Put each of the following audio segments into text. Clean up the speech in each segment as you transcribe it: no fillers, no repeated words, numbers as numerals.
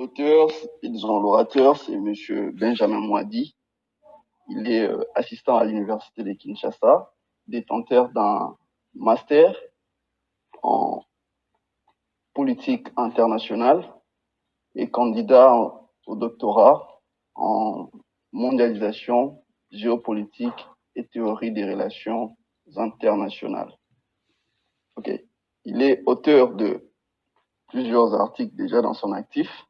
L'auteur, et disons l'orateur, c'est Monsieur Benjamin Moadi. Il est assistant à l'Université de Kinshasa, détenteur d'un master en politique internationale et candidat au doctorat en mondialisation, géopolitique et théorie des relations internationales. Ok. Il est auteur de plusieurs articles déjà dans son actif.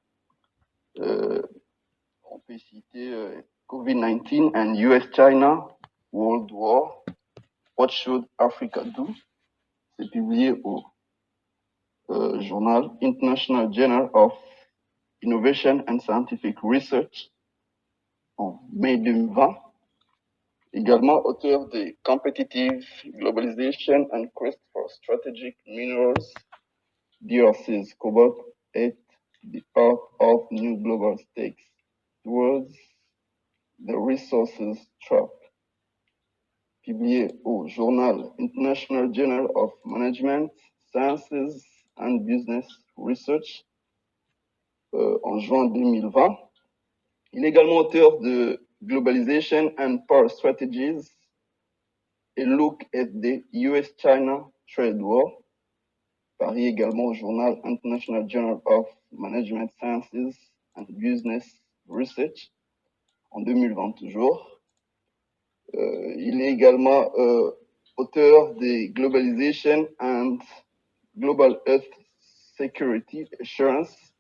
On peut citer COVID-19 and US-China World War. What should Africa do? C'est publié au journal International Journal of Innovation and Scientific Research en mai 2020. Également auteur de Competitive Globalization and Quest for Strategic Minerals, DRC's Cobalt at the Heart of New Global Stakes Towards the Resources Trap, publié au journal International Journal of Management, Sciences and Business Research en juin 2020. Il est également auteur de Globalization and Power Strategies, a look at the US-China Trade War, paru également au journal International Journal of Management Sciences and Business Research en 2020 toujours. Il est également auteur des Globalization and Global Health Security Assurance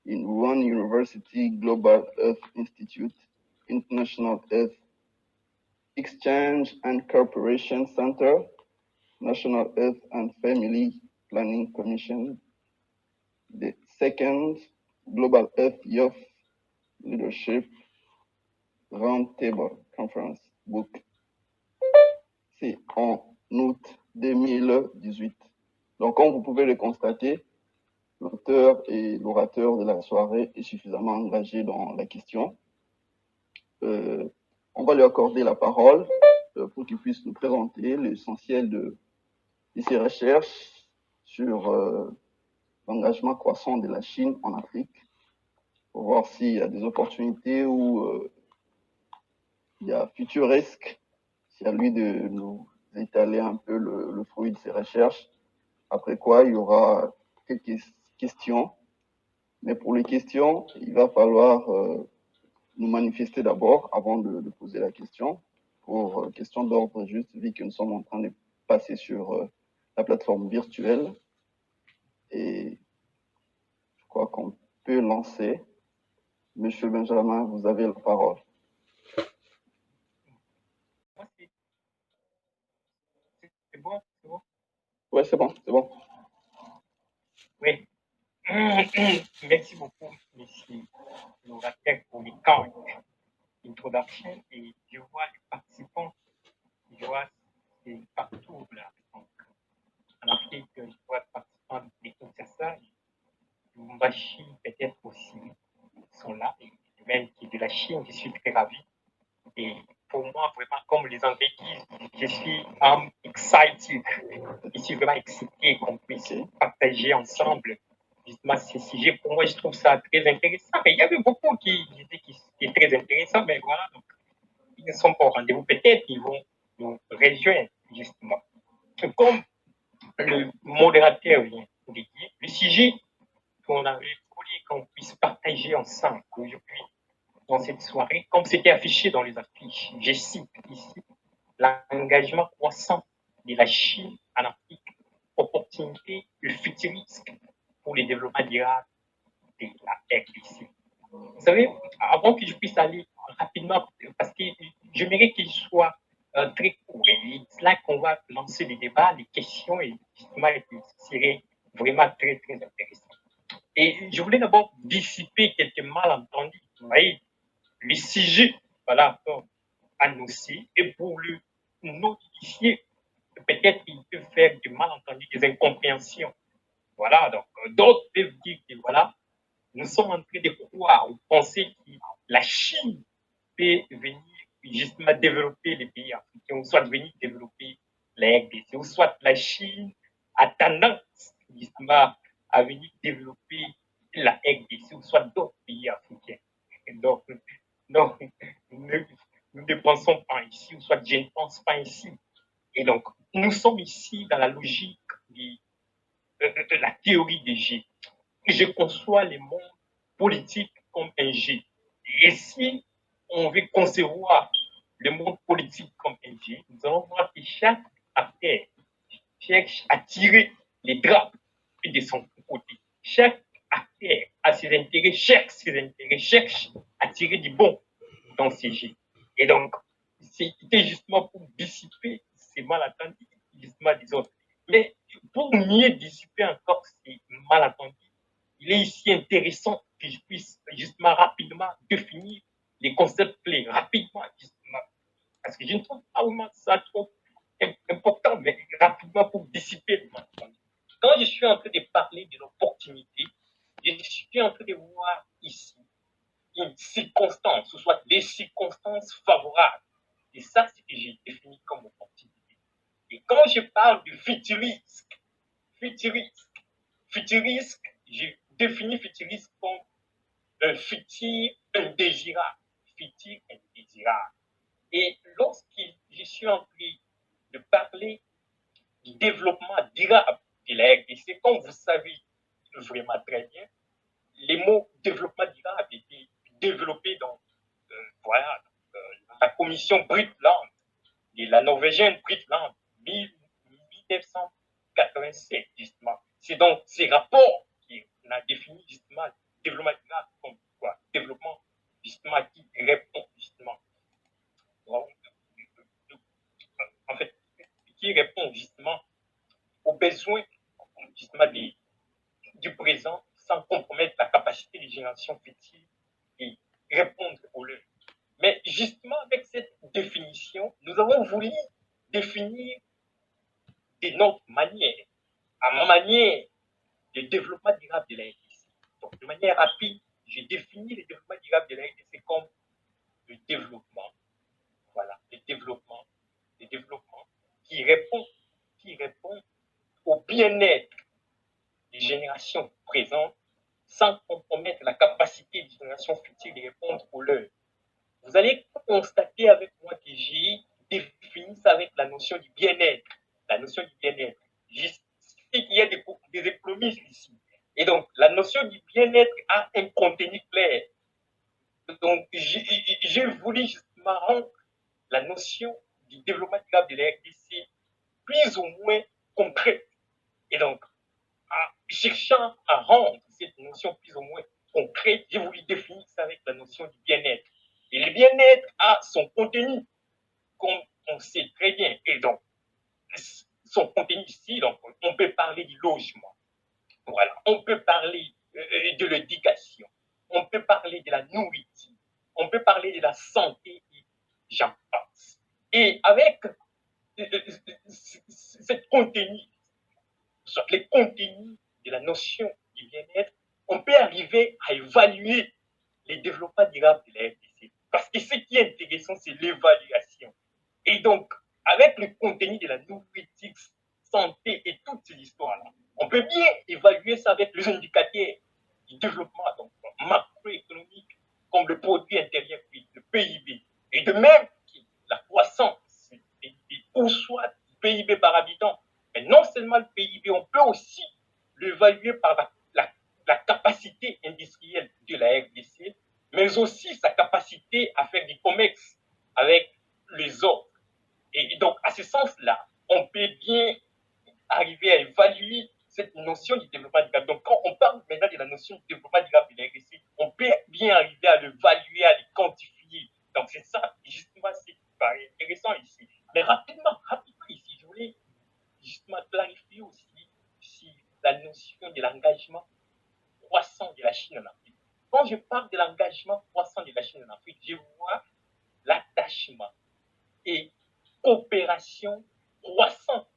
in One University Global Health Institute, International Health Exchange and Cooperation Center, National Health and Family Planning Commission, the second Global Health Youth Leadership Roundtable Conference Book. C'est en août 2018. Donc, comme vous pouvez le constater, l'auteur et l'orateur de la soirée est suffisamment engagé dans la question. On va lui accorder la parole pour qu'il puisse nous présenter l'essentiel de ses recherches sur l'engagement croissant de la Chine en Afrique, pour voir s'il y a des opportunités ou il y a futur risque. C'est à lui de nous étaler un peu le fruit de ses recherches. Après quoi, il y aura quelques questions. Mais pour les questions, il va falloir nous manifester d'abord avant de poser la question. Pour question d'ordre juste, vu que nous sommes en train de passer sur la plateforme virtuelle. Et je crois qu'on peut lancer. Monsieur Benjamin, vous avez la parole. C'est bon, c'est bon? Ouais, c'est bon, c'est bon. Oui. Merci beaucoup, monsieur l'orateur, pour les cartes d'introduction. Et je vois les participants, je vois c'est partout là. Donc, en Afrique, je vois les participants de Kinshasa, Lumbashi peut-être aussi sont là. Et même qui est de la Chine, je suis très ravi. Et pour moi, vraiment, comme les Anglais disent, je suis excited. Je suis vraiment excité qu'on puisse partager ensemble justement ces sujets. Pour moi, je trouve ça très intéressant. Mais il y avait beaucoup qui disaient que c'était très intéressant, mais voilà, donc, ils ne sont pas au rendez-vous. Peut-être qu'ils vont nous rejoindre, justement. Comme le modérateur vient de dire, le sujet qu'on avait voulu qu'on puisse partager ensemble aujourd'hui dans cette soirée, comme c'était affiché dans les affiches, je cite ici, l'engagement croissant de la Chine en Afrique, opportunité et futurisme pour le développement durable de la RDC. Vous savez, avant que je puisse aller rapidement, parce que j'aimerais qu'il soit très court, et c'est là qu'on va lancer les débats, les questions, et justement, ce serait vraiment très, très intéressant. Et je voulais d'abord dissiper quelques malentendus. Vous voyez, le sujet, voilà, annoncé, et pour le notifier, peut-être qu'il peut faire du malentendu, des incompréhensions. Voilà, donc d'autres peuvent dire que voilà, nous sommes en train de croire ou penser que la Chine peut venir justement développer les pays africains, ou soit venir développer la RDC, ou soit la Chine a tendance justement à venir développer la RDC ou soit d'autres pays africains. Donc, donc nous ne pensons pas ici, ou soit je ne pense pas ici. Et donc, nous sommes ici dans la logique de la théorie des G. Je conçois le monde politique comme un G. Et si on veut concevoir le monde politique comme un G, nous allons voir que chaque acteur cherche à tirer les draps de son côté. Chaque acteur a ses intérêts, cherche à tirer du bon dans ces G. Et donc, c'était justement pour dissiper ces malentendus, justement des autres. Mais pour mieux dissiper encore ces malentendus, il est ici intéressant que je puisse justement rapidement définir les concepts clés, rapidement, justement, parce que je ne trouve pas vraiment ça trop important, mais rapidement pour dissiper le malentendu. Quand je suis en train de parler de l'opportunité, je suis en train de voir ici une circonstance, ou soit des circonstances favorables. Et ça, c'est ce que j'ai défini comme opportunité. Et quand je parle de futurisme, j'ai défini futurisme comme un futur indésirable. Futur indésirable. Et lorsque je suis en train de parler du développement durable de la RDC, comme vous savez vraiment très bien, les mots développement durable étaient développés dans voilà, la commission Brundtland et la norvégienne Brundtland 1987, justement. C'est donc ces rapports qui ont défini justement le développement durable comme quoi, développement justement qui répond justement, en fait, qui répond justement aux besoins justement du présent sans compromettre la capacité des générations futures et répondre aux leurs. Mais justement, avec cette définition, nous avons voulu définir de notre manière, à ma manière, le développement durable de la RDC. Donc, de manière rapide, j'ai défini le développement durable de la RDC comme le développement, voilà, le développement qui répond au bien-être des générations présentes sans compromettre la capacité des générations futures de répondre aux leurs. Vous allez constater avec moi que j'ai défini ça avec la notion du bien-être. La notion du bien-être. Je sais qu'il y a des économistes ici. Et donc, la notion du bien-être a un contenu clair. Donc, j'ai voulu justement rendre la notion du développement durable de la RDC plus ou moins concrète. Et donc, en cherchant à rendre cette notion plus ou moins concrète, j'ai voulu définir ça avec la notion du bien-être. Et le bien-être a son contenu, comme on sait très bien. Et donc, son contenu ici, donc, on peut parler du logement. Voilà. On peut parler de l'éducation. On peut parler de la nourriture. On peut parler de la santé, et j'en passe. Et avec cette contenu, soit les contenus de la notion du bien-être, on peut arriver à évaluer les développements durables de la RDC. Parce que ce qui est intéressant, c'est l'évaluation. Et donc, avec le contenu de la nourriture, santé et toutes ces histoires-là, on peut bien évaluer ça avec les indicateurs du développement donc, macroéconomique, comme le produit intérieur brut, le PIB. Et de même, la croissance du PIB, ou soit le PIB par habitant. Mais non seulement le PIB, on peut aussi l'évaluer par la capacité industrielle de la RDC, mais aussi sa capacité à faire du commerce avec les autres. Et donc, à ce sens-là, on peut bien arriver à évaluer cette notion du développement durable. Donc, quand on parle maintenant de la notion du développement durable de la RDC, on peut bien arriver à l'évaluer, à le quantifier. Donc, c'est ça, justement, c'est qui paraît intéressant ici. Mais rapidement ici, je voulais justement clarifier aussi si la notion de l'engagement croissant de la Chine en Afrique. Quand je parle de l'engagement croissant de la Chine en Afrique, je vois l'attachement et coopération croissante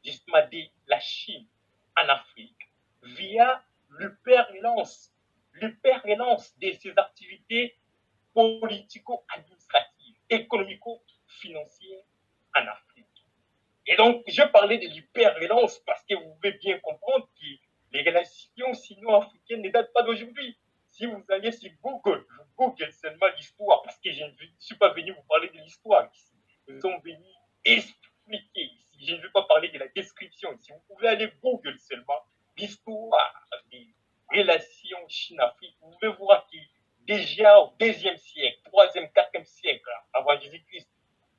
justement de la Chine en Afrique via l'hyperrelance de ses activités politico-administratives, économico-financières en Afrique. Et donc, je parlais de l'hyperrelance parce que vous pouvez bien comprendre que Les relations sino-africaines ne datent pas d'aujourd'hui. Si vous alliez sur Google, vous Google seulement l'histoire, parce que je ne suis pas venu vous parler de l'histoire ici. Nous sommes venus expliquer ici. Je ne veux pas parler de la description ici. Vous pouvez aller Google seulement l'histoire des relations Chine-Afrique. Vous pouvez voir que déjà au deuxième siècle, troisième, quatrième siècle avant Jésus-Christ,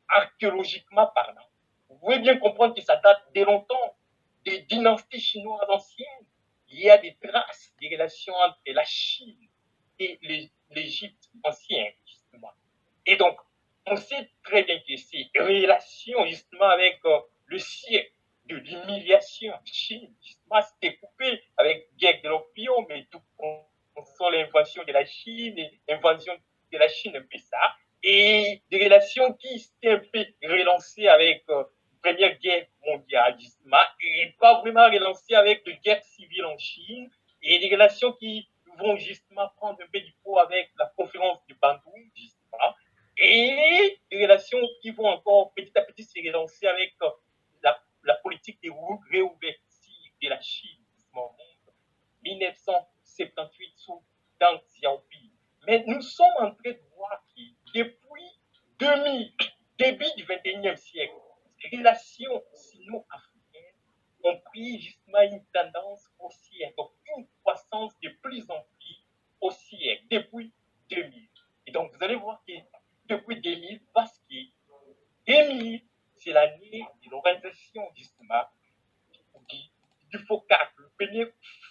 archéologiquement parlant, vous pouvez bien comprendre que ça date de longtemps, des dynasties chinoises anciennes. Il y a des traces des relations entre la Chine et l'Égypte ancienne, justement. Et donc, on sait très bien que ces relations, justement, avec le siècle de l'humiliation Chine, justement, c'était coupé avec guerre de l'opium et tout, on sent l'invention de la Chine, et l'invention de la Chine, un peu ça, et des relations qui s'étaient un peu relancées avec Première Guerre mondiale, justement, et pas vraiment relancées avec la guerre civile en Chine, et des relations qui vont justement prendre un peu du poids avec la conférence de Bandung, justement, et des relations qui vont encore petit à petit se relancer avec la politique de réouverture de la Chine, justement, 1978 sous Deng Xiaoping. Mais nous sommes en train de voir que depuis 2000, début du 21e siècle, les relations sino-africaines ont pris justement une tendance haussière, donc une croissance de plus en plus haussière depuis 2000. Et donc vous allez voir que depuis 2000, parce que 2000, c'est l'année de l'organisation justement du FOCAC, le premier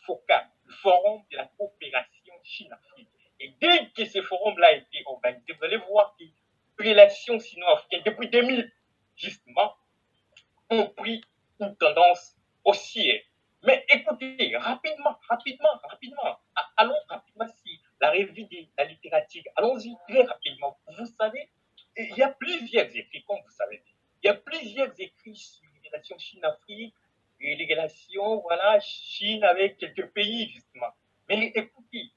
FOCAC, le Forum de la coopération Chine-Afrique. Et dès que ce forum-là a été organisé, vous allez voir que les relations sino-africaines, depuis 2000, justement, ont pris une tendance haussière. Mais écoutez, rapidement, allons rapidement sur la revue de la littérature. Allons-y très rapidement. Vous savez, il y a plusieurs écrits, comme vous savez. Il y a plusieurs écrits sur les relations Chine-Afrique et les relations, voilà, Chine avec quelques pays, justement. Mais écoutez,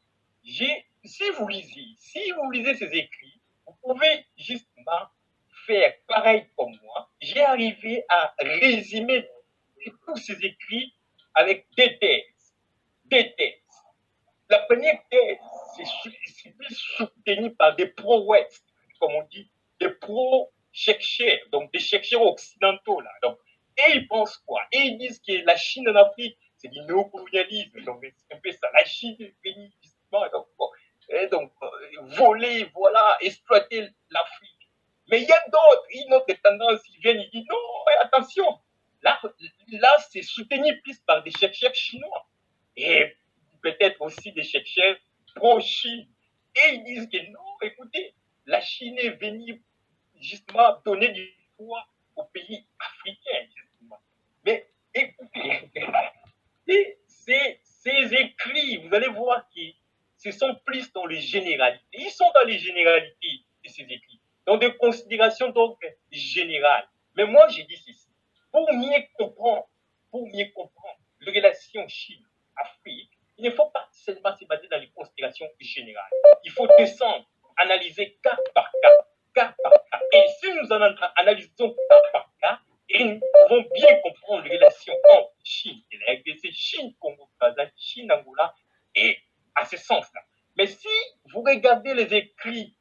si vous lisez ces écrits, vous pouvez justement faire pareil comme moi. J'ai arrivé à résumer tous ces écrits avec des thèses. Des thèses. La première thèse, c'est plus soutenu par des pro-Ouest, comme on dit, des pro-chercheurs, donc des chercheurs occidentaux. Là. Donc, et ils pensent quoi? Et ils disent que la Chine en Afrique, c'est du néocolonialisme. Donc, c'est un peu ça. La Chine est venue justement, donc, bon, et donc voler, voilà, exploiter l'Afrique. Mais il y a d'autres, une autre tendance, ils viennent, ils disent non, attention, là c'est soutenu plus par des chercheurs chinois. Et peut-être aussi des chercheurs pro-Chine. Et ils disent que non, écoutez, la Chine est venue justement donner du poids aux pays africains, justement. Mais écoutez, ces écrits, vous allez voir que ce sont plus dans les généralités. Ils sont dans les généralités de ces écrits, dans des considérations donc générales. Mais moi, j'ai dit ceci. Pour mieux comprendre les relations Chine-Afrique, il ne faut pas seulement se baser dans les considérations générales. Il faut descendre, analyser cas par cas par cas. Et si nous analysons cas par cas, et nous pouvons bien comprendre les relations entre Chine et la RDC, Chine-Congo-Brazzaville, Chine-Angola, et à ce sens-là. Mais si vous regardez les écrits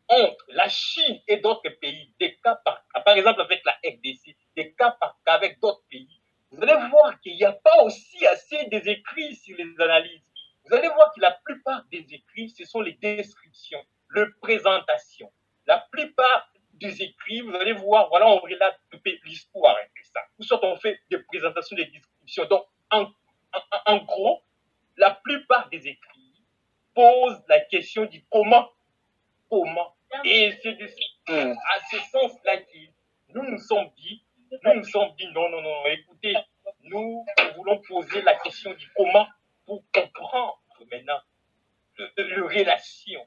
entre la Chine et d'autres pays, des cas par cas, par exemple avec la RDC, des cas par cas avec d'autres pays, vous allez voir qu'il n'y a pas aussi assez des écrits sur les analyses. Vous allez voir que la plupart des écrits, ce sont les descriptions, les présentations. La plupart des écrits, vous allez voir, voilà, on relate un peu l'histoire, un peu ça. Ou soit on fait des présentations, des descriptions. Donc, en gros, la plupart des écrits posent la question du comment. Et c'est à ce sens-là que nous nous sommes dit, non, écoutez, nous voulons poser la question du comment pour comprendre maintenant les relations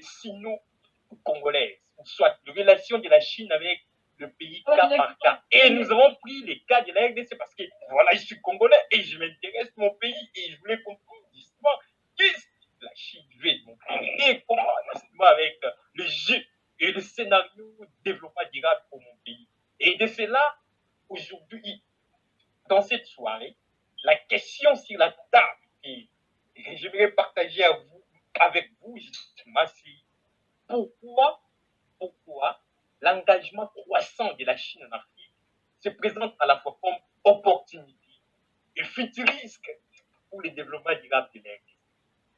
sino-congolaises, ou soit les relations de la Chine avec le pays cas par cas. Et nous avons pris les cas de la RDC parce que voilà, je suis congolais et je m'intéresse à mon pays et je voulais comprendre justement qu'est-ce que la Chine veut de mon pays et comment justement avec le jeu et le scénario de développement durable pour mon pays. Et de cela, aujourd'hui, dans cette soirée, la question sur la table avec vous, justement, c'est pourquoi l'engagement croissant de la Chine en Afrique se présente à la fois comme opportunité et futur risque pour le développement durable de l'Inde.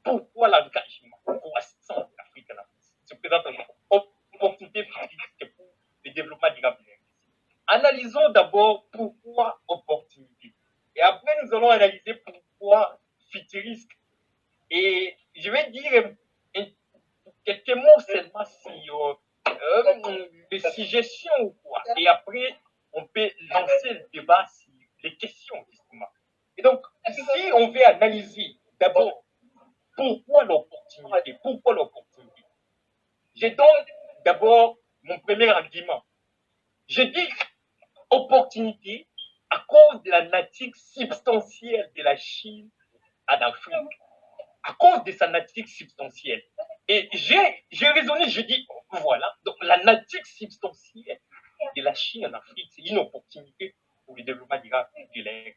Pourquoi l'engagement croissant de l'Afrique en Afrique se présente comme opportunité et futur risque pour le développement durable de l'Inde? Analysons d'abord pourquoi opportunité. Et après, nous allons analyser pourquoi futuriste. Et je vais dire quelques mots seulement sur des suggestions ou quoi. Et après, on peut lancer le débat sur les questions, justement. Et donc, si on veut analyser d'abord pourquoi l'opportunité, je donne d'abord mon premier argument. Je dis opportunité à cause de la nature substantielle de la Chine en Afrique, à cause de sa nature substantielle. Et j'ai raisonné, je dis, voilà, donc la nature substantielle de la Chine en Afrique, c'est une opportunité pour le développement durable de l'Inde.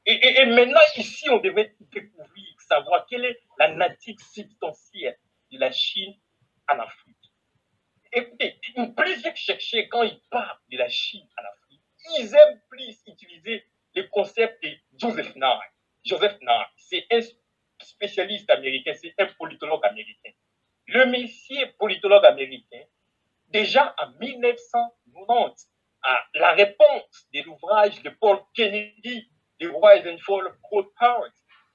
Et maintenant, ici, on devait découvrir, savoir quelle est la nature substantielle de la Chine en Afrique. Écoutez, plusieurs chercheurs, quand ils parlent de la Chine en Afrique, ils aiment plus utiliser le concept de Joseph Nye. Joseph Nye, c'est un spécialiste américain, c'est un politologue américain. Le monsieur politologue américain, déjà en 1990, à la réponse de l'ouvrage de Paul Kennedy, The Rise and Fall of Cold Powers,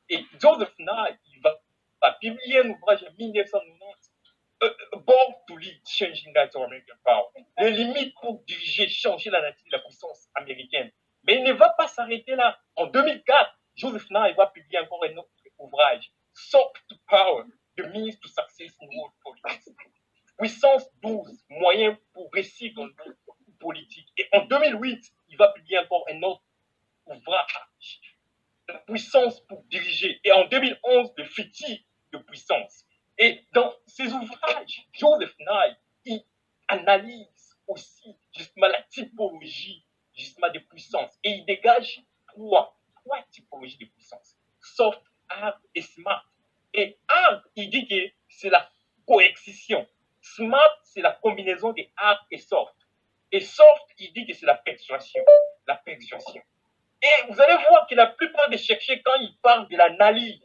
et Joseph Nye, il va publier un ouvrage en 1990, Born to Lead, Changing That American Power. Les limites pour diriger, changer la nature de la puissance américaine. Mais il ne va pas s'arrêter là. En 2004, Joseph Nye va publier encore un autre ouvrage, Soft Power, The Means to Success in World Politics. Puissance 12, moyens pour réussir dans le monde politique. Et en 2008, il va publier encore un autre ouvrage, La puissance pour diriger. Et en 2011, Le futur de puissance. Et dans ces ouvrages, Joseph Nye, il analyse aussi justement la typologie justement de puissance. Et il dégage trois typologies de puissance. Soft, hard et smart. Et hard, il dit que c'est la coexistence. Smart, c'est la combinaison de hard et soft. Et soft, il dit que c'est la persuasion. La persuasion. Et vous allez voir que la plupart des chercheurs, quand ils parlent de l'analyse,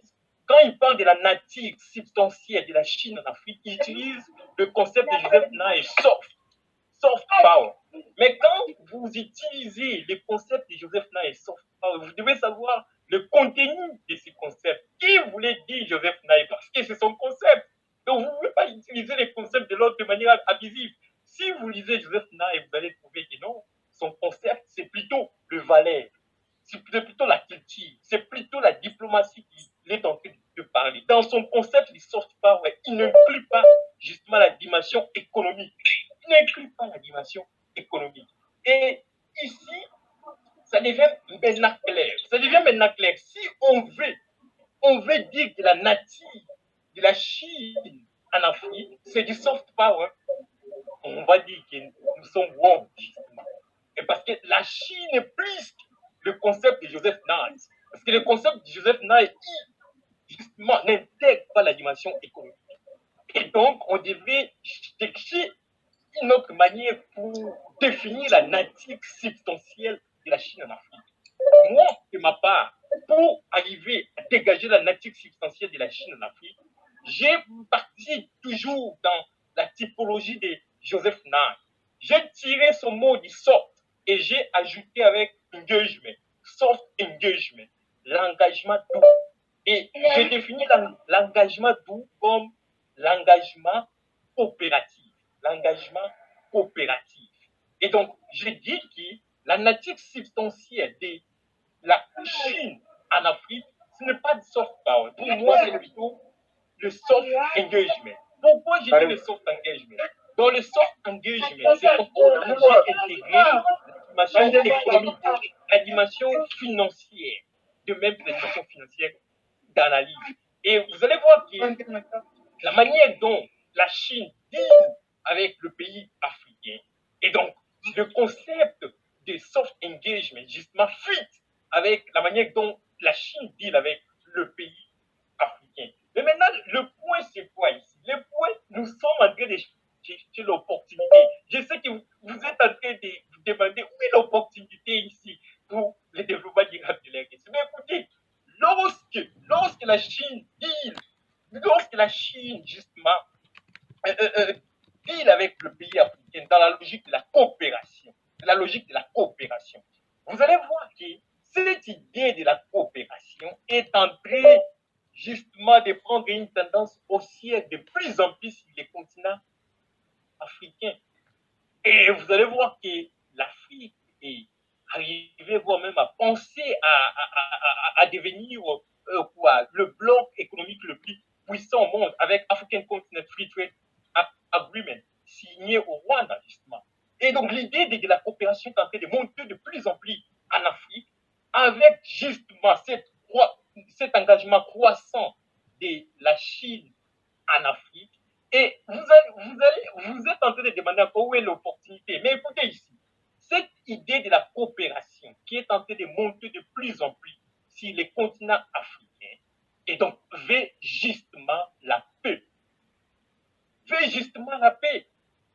quand ils parlent de la nature substantielle de la Chine en Afrique, ils utilisent le concept de Joseph Nye, soft power. Mais quand vous utilisez le concept de Joseph Nye, soft power, vous devez savoir le contenu de ce concept. Qui voulait dire Joseph Nye? Parce que c'est son concept. Donc vous ne pouvez pas utiliser les concepts de l'autre de manière abusive. Si vous lisez Joseph Nye, vous allez trouver que non, son concept, c'est plutôt le valeur. C'est plutôt la culture, c'est plutôt la diplomatie qu'il est en train de parler. Dans son concept de soft power, il n'inclut pas justement la dimension économique. Il n'inclut pas la dimension économique. Et ici, ça devient maintenant clair. Ça devient maintenant clair. Si on veut dire que la nature de la Chine en Afrique, c'est du soft power, on va dire que nous sommes woke, justement. Et parce que la Chine est plus le concept de Joseph Nye. Parce que le concept de Joseph Nye, justement, n'intègre pas la dimension économique. Et donc, on devrait chercher une autre manière pour définir la nature substantielle de la Chine en Afrique. Moi, de ma part, pour arriver à dégager la nature substantielle de la Chine en Afrique, j'ai parti toujours dans la typologie de Joseph Nye. J'ai tiré son mot du soft et j'ai ajouté avec engagement, soft engagement, l'engagement doux. Et j'ai défini l'engagement doux comme l'engagement coopératif. L'engagement coopératif. Et donc, j'ai dit que la nature substantielle de la Chine en Afrique, ce n'est pas du soft power. Pour moi, c'est plutôt le soft engagement. Pourquoi j'ai dit le soft engagement? Dans le soft engagement, c'est pourquoi j'ai intégré la dimension économique, la dimension financière, de même que la dimension financière d'analyse. Et vous allez voir que la manière dont la Chine deal avec le pays africain, et donc le concept de soft engagement, justement, fit avec la manière dont la Chine deal avec le pays africain. Mais maintenant, le point, c'est quoi ici? Le point, nous sommes en train de chercher l'opportunité. Je sais que vous êtes en train de vous demander où est l'opportunité ici pour le développement durable de la RDC. Mais écoutez, lorsque la Chine justement, euh, euh, euh, deal avec le pays africain dans la logique de la coopération, vous allez voir que cette idée de la coopération est en train justement de prendre une tendance haussière de plus en plus sur les continents africains. Et vous allez voir que l'Afrique est arrivée, voire même à penser à devenir le bloc économique le plus puissant au monde avec African Continent Free Trade Agreement signé au Rwanda, justement. Et donc l'idée de la coopération est en train de monter de plus en plus en Afrique avec justement cet engagement croissant de la Chine en Afrique. Et vous êtes en train de demander encore où est l'opportunité. Mais écoutez ici, cette idée de la coopération qui est en train de monter de plus en plus sur les continents africains, et donc veut justement la paix.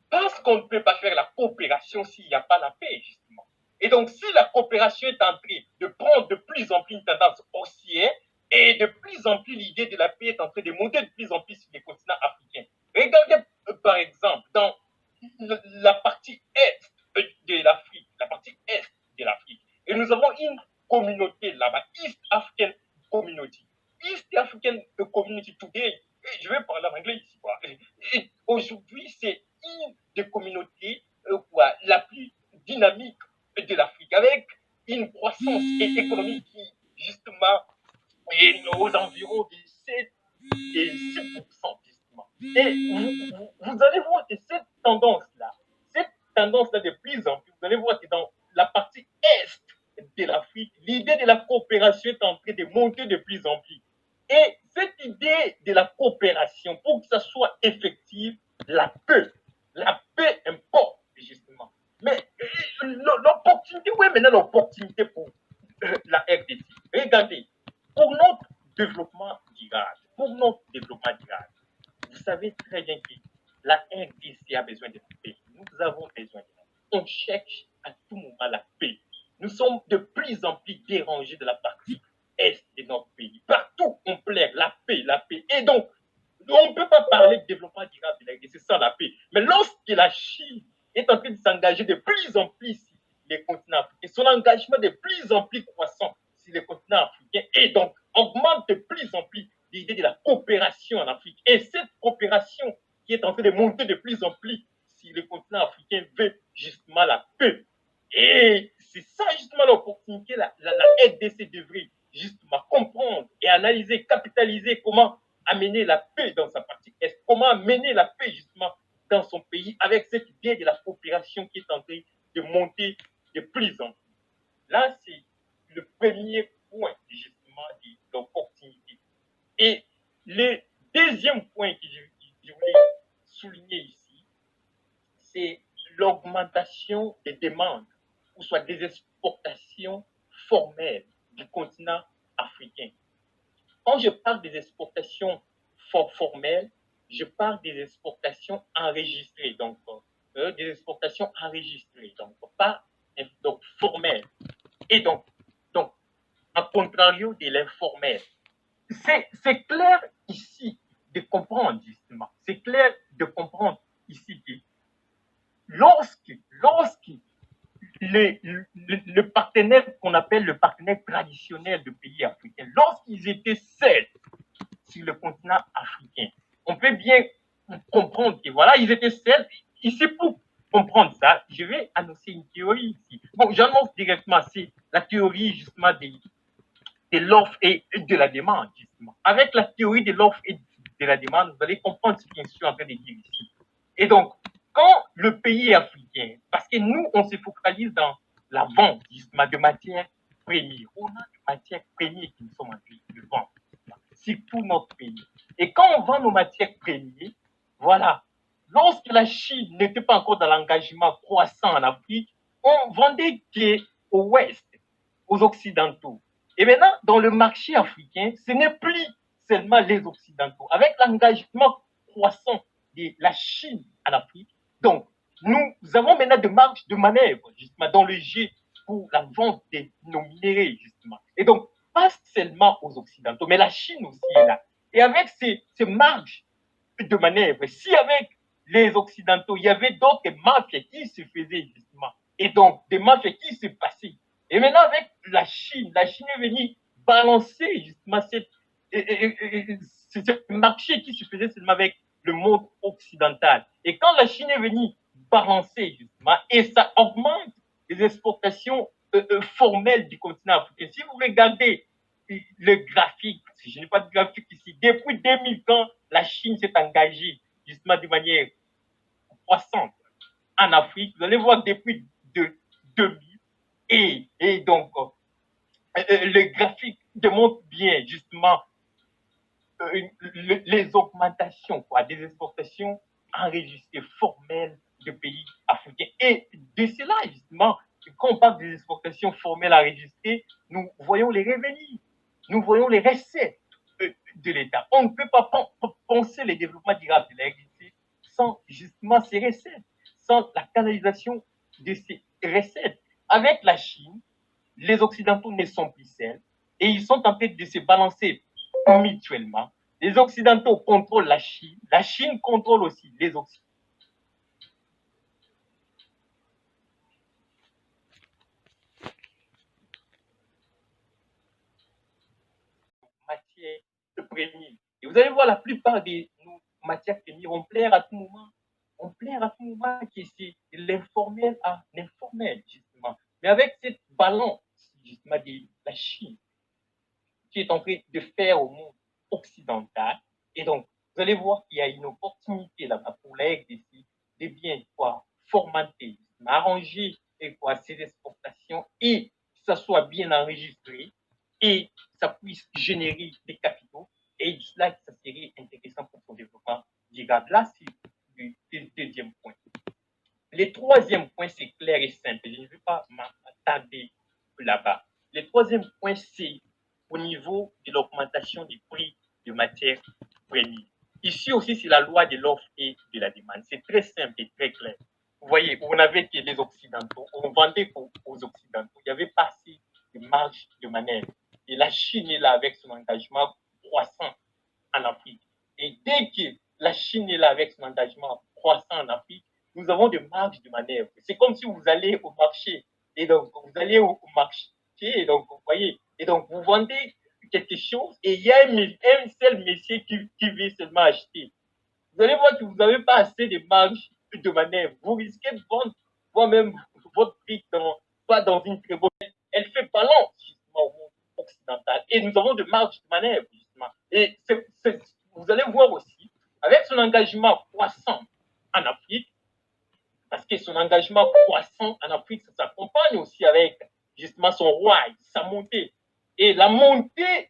Parce qu'on ne peut pas faire la coopération s'il n'y a pas la paix, justement. Et donc, si la coopération est en train de prendre de plus en plus une tendance haussière, et de plus en plus l'idée de la paix est en train de monter de plus en plus sur les continents africains. Regardez, par exemple, dans la partie est de l'Afrique, et nous avons une communauté là-bas, East African Community. East African Community Today, je vais parler en anglais ici, quoi. Et aujourd'hui, c'est une des communautés la plus dynamique de l'Afrique, avec une croissance économique qui, justement, est aux environs de 7 et 6%, justement. Et vous allez voir que cette tendance-là, de plus en plus, vous allez voir que dans la partie est de l'Afrique, l'idée de la coopération est en train de monter de plus en plus. Et cette idée de la coopération, pour que ça soit effectif, la paix importe, justement. Mais l'opportunité, où est maintenant l'opportunité pour la RDC? Regardez, pour notre développement durable, vous savez très bien que la RDC a besoin de paix. Nous avons besoin de la paix. On cherche à tout moment la paix. Nous sommes de plus en plus dérangés de la partie est de notre pays. Partout, on plaire la paix. Et donc, on ne peut pas parler de développement durable de la RDC sans la paix. Mais lorsque la Chine est en train de s'engager de plus en plus sur les continents africains, son engagement de plus en plus croissant sur les continents africains, et donc augmente de plus en plus l'idée de la coopération en Afrique. Et cette coopération qui est en train de monter de plus en plus sur les continents africains veut justement la paix. Et c'est ça justement l'opportunité, la RDC devrait justement comprendre et analyser, capitaliser comment amener la paix dans sa partie est, comment amener la paix justement dans son pays avec cette idée de la coopération qui est en train de monter de plus en plus. Là, c'est le premier point justement de l'opportunité. Et le deuxième point que je voulais souligner ici, c'est l'augmentation des demandes, ou soit des exportations formelles du continent africain. Quand je parle des exportations formelles, je parle des exportations enregistrées, donc des exportations enregistrées, donc pas donc formelles. Et donc en contrario de l'informel. C'est clair ici de comprendre, justement. C'est clair de comprendre ici que lorsque le partenaire qu'on appelle le partenaire traditionnel de pays africains, lorsqu'ils étaient seuls sur le continent africain, on peut bien comprendre que voilà, ils étaient seuls. Ici, pour comprendre ça, je vais annoncer une théorie ici. Bon, j'annonce directement, c'est la théorie justement de l'offre et de la demande, justement. Avec la théorie de l'offre et de la demande, vous allez comprendre ce que je suis en train de dire ici. Et donc, quand le pays est africain, parce que nous, on se focalise dans la vente justement de matières premières. On a des matières premières qui nous sommes en train de vendre. C'est tout notre pays. Et quand on vend nos matières premières, voilà, lorsque la Chine n'était pas encore dans l'engagement croissant en Afrique, on vendait au Ouest, aux Occidentaux. Et maintenant, dans le marché africain, ce n'est plus seulement les Occidentaux. Avec l'engagement croissant de la Chine en Afrique, donc nous avons maintenant des marges de manœuvre, justement, dans le jeu pour la vente de nos minéraux, justement. Et donc, pas seulement aux Occidentaux, mais la Chine aussi est là. Et avec ces marges de manœuvre, si avec les Occidentaux, il y avait d'autres mafias qui se faisaient, justement, et donc des mafias qui se passaient. Et maintenant, avec la Chine est venue balancer, justement, ce marché qui se faisait seulement avec le monde occidental. Et quand la Chine est venue balancer, justement, et ça augmente les exportations formelles du continent africain. Si vous regardez le graphique, si je n'ai pas de graphique ici, depuis 2000 ans, la Chine s'est engagée justement de manière croissante en Afrique. Vous allez voir depuis 2000 et donc le graphique démontre bien justement les augmentations des exportations enregistrées formelles de pays africains. Et de cela, justement, quand on parle des exportations formelles enregistrées, nous voyons les revenus, nous voyons les recettes de l'État. On ne peut pas penser le développement durable de l'agriculture sans justement ces recettes, sans la canalisation de ces recettes. Avec la Chine, les Occidentaux ne sont plus seuls et ils sont en train de se balancer mutuellement. Les Occidentaux contrôlent la Chine contrôle aussi les Occidentaux. Matières premières. Et vous allez voir, la plupart des nos matières premières, on plaire à tout moment. On plaire à tout moment que c'est l'informel à l'informel, justement. Mais avec cette balance, justement, de la Chine, qui est en train de faire au monde occidental. Et donc, vous allez voir qu'il y a une opportunité là-bas pour la RDC de bien formenter, arranger ces exportations et que ça soit bien enregistré et que ça puisse générer des capitaux. Et cela, ça serait intéressant pour son développement durable. Là, c'est le deuxième point. Le troisième point, c'est clair et simple. Je ne vais pas m'attarder là-bas. Le troisième point, c'est au niveau de l'augmentation des prix de matières premières. Ici aussi, c'est la loi de l'offre et de la demande. C'est très simple et très clair. Vous voyez, on avait que les Occidentaux, on vendait aux Occidentaux. Il y avait pas assez de marge de manœuvre. Et la Chine est là avec son engagement croissant en Afrique. Et dès que la Chine est là avec son engagement croissant en Afrique, nous avons des marges de manœuvre. C'est comme si vous allez au marché. Et donc, vous allez au marché. Et donc, vous voyez. Et donc, vous vendez quelque chose et il y a un seul monsieur qui veut seulement acheter. Vous allez voir que vous n'avez pas assez de marge de manœuvre. Vous risquez de vendre vous-même votre prix pas dans une très bonne. Elle fait balance justement au monde occidental. Et nous avons de marge de manœuvre justement. Et vous allez voir aussi, avec son engagement croissant en Afrique, parce que son engagement croissant en Afrique, ça s'accompagne aussi avec justement son roi, sa montée. Et la montée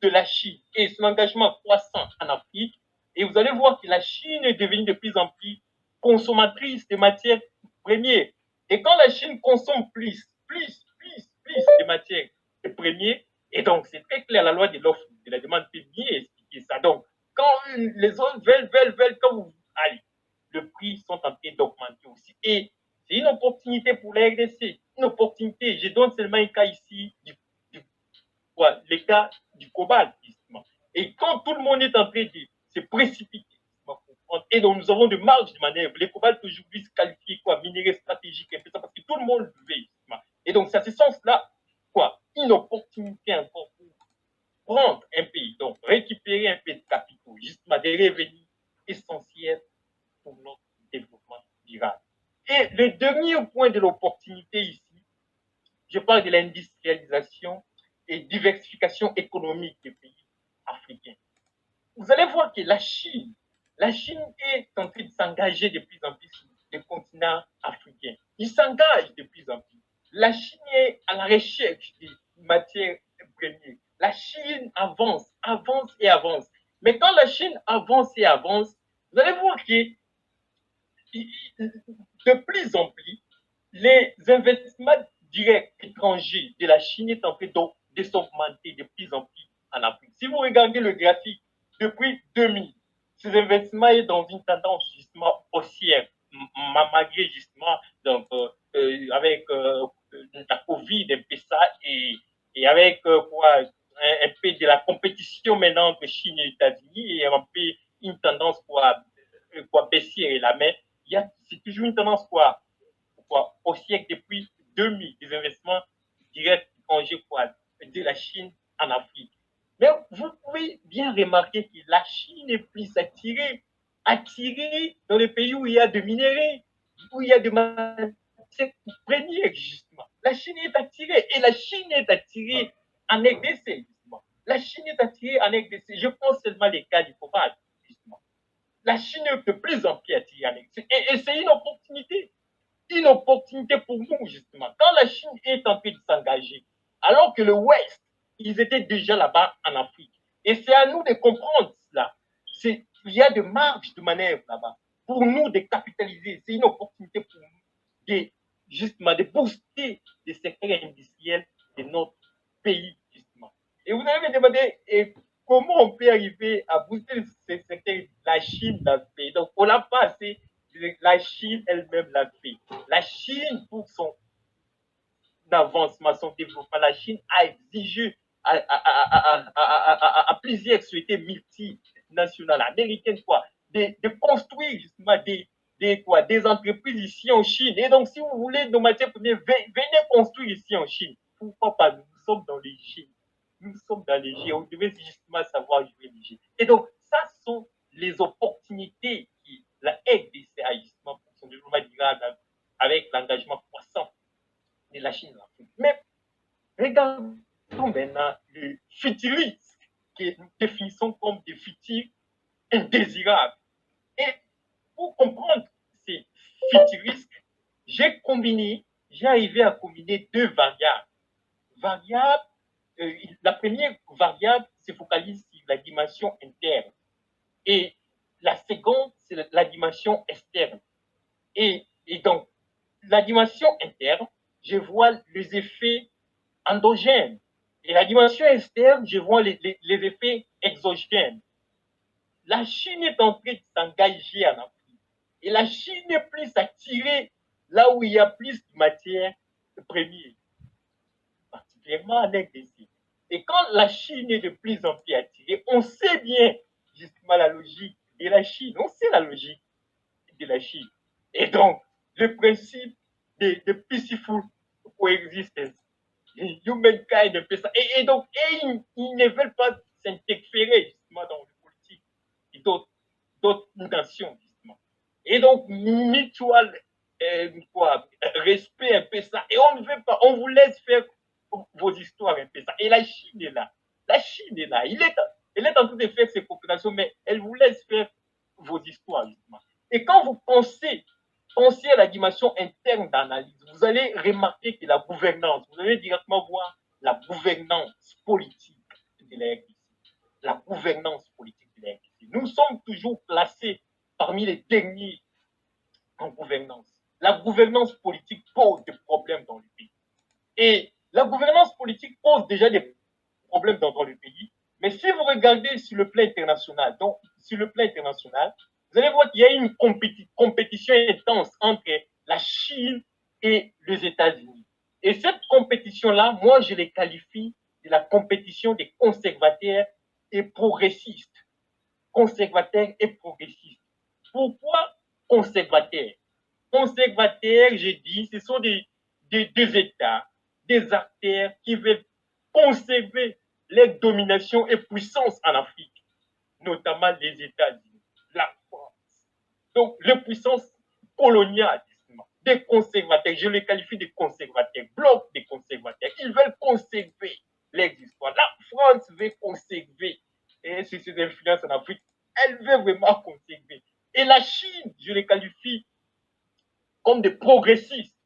de la Chine et son engagement croissant en Afrique, et vous allez voir que la Chine est devenue de plus en plus consommatrice de matières premières. Et quand la Chine consomme plus de matières premières, et donc c'est très clair, la loi de l'offre et de la demande peut bien expliquer ça. Donc, quand les autres veulent, quand vous allez, les prix sont en train d'augmenter aussi. Et c'est une opportunité pour la RDC, une opportunité. Je donne seulement un cas ici les cas du cobalt, justement. Et quand tout le monde est en train de se précipiter, et donc nous avons de marge de manœuvre, les cobalt aujourd'hui se qualifient minerai stratégique, parce que tout le monde le veut, justement. Et donc, c'est à ce sens-là, une opportunité encore pour prendre un pays, donc récupérer un peu de capitaux, justement des revenus essentiels pour notre développement durable. Et le dernier point de l'opportunité ici, je parle de l'industrialisation et diversification économique des pays africains. Vous allez voir que la Chine est en train de s'engager de plus en plus sur le continent africain. Il s'engage de plus en plus. La Chine est à la recherche des matières premières. La Chine avance. Mais quand la Chine avance, vous allez voir que de plus en plus, les investissements directs étrangers de la Chine est en train de s'augmenter de plus en plus en Afrique. Si vous regardez le graphique, depuis 2000, ces investissements est dans une tendance justement haussière, malgré justement donc, avec la Covid, un peu ça, et avec quoi, un peu de la compétition maintenant entre Chine et États-Unis, et un peu une tendance quoi baissière là, mais c'est toujours une tendance haussière depuis 2000, des investissements directs étrangers de la Chine en Afrique. Mais vous pouvez bien remarquer que la Chine est plus attirée dans les pays où il y a de minéraux, où il y a de matières premières, justement. La Chine est attirée et la Chine est attirée en RDC, justement. La Chine est attirée en RDC. Je pense seulement les cas du courage, justement. La Chine est de plus en plus attirée en RDC. Et c'est une opportunité pour nous, justement. Quand la Chine est en train de s'engager, alors que le Ouest, ils étaient déjà là-bas en Afrique. Et c'est à nous de comprendre cela. Il y a de marge de manœuvre là-bas. Pour nous de capitaliser, c'est une opportunité pour nous de, justement, de booster les secteurs industriels de notre pays, justement. Et vous allez me demander comment on peut arriver à booster ces secteurs, la Chine dans ce pays. Donc, on n'a pas assez, la Chine elle-même l'a fait. La Chine, pour son avancement, son développement, la Chine a exigé à plusieurs sociétés multinationales américaines de construire justement des entreprises ici en Chine. Et donc, si vous voulez nos matières premières, venez construire ici en Chine. Pourquoi pas? Nous sommes dans les Chines. Nous sommes dans les Chines. On devait justement savoir jouer les Chines. Et donc, ça sont les opportunités qui la RDC a justement pour son développement durable avec l'engagement croissant de la Chine. Mais regardons maintenant le futurisme que nous définissons comme des futurs indésirables. Et pour comprendre ces futurismes, j'ai arrivé à combiner deux variables. La première variable se focalise sur la dimension interne et la seconde, c'est la dimension externe. Et donc, la dimension interne, je vois les effets endogènes. Et la dimension externe, je vois les effets exogènes. La Chine est en train de s'engager en Afrique. Et la Chine est plus attirée là où il y a plus de matières premières, particulièrement en RDC. Et quand la Chine est de plus en plus attirée, on sait bien justement la logique de la Chine. On sait la logique de la Chine. Et donc, le principe de peaceful coexistence, humankind, un peu ça. Et donc, ils ne veulent pas s'interférer justement dans le politique et d'autres nations, justement. Et donc, mutual respect, un peu ça. Et on ne veut pas, on vous laisse faire vos histoires, un peu ça. Et la Chine est là. La Chine est là. Elle est en train de faire ses coopérations, mais elle vous laisse faire vos histoires, justement. Et quand vous pensez à la dimension interne d'analyse, vous allez remarquer que la gouvernance, vous allez directement voir la gouvernance politique de la RDC. La gouvernance politique de la RDC. Nous sommes toujours placés parmi les derniers en gouvernance. La gouvernance politique pose des problèmes dans le pays. Et la gouvernance politique pose déjà des problèmes dans le pays. Mais si vous regardez sur le plan international, vous allez voir qu'il y a une compétition intense entre la Chine et les États-Unis. Et cette compétition-là, moi, je les qualifie de la compétition des conservateurs et progressistes. Conservateurs et progressistes. Pourquoi conservateurs? Conservateurs, je dis, ce sont des États, des acteurs qui veulent conserver leur domination et puissance en Afrique, notamment les États-Unis, la France. Donc, les puissances coloniales, des conservateurs, je les qualifie de conservateurs, bloc des conservateurs, ils veulent conserver leur histoire. La France veut conserver et sur ses influences en Afrique, elle veut vraiment conserver. Et la Chine, je les qualifie comme des progressistes.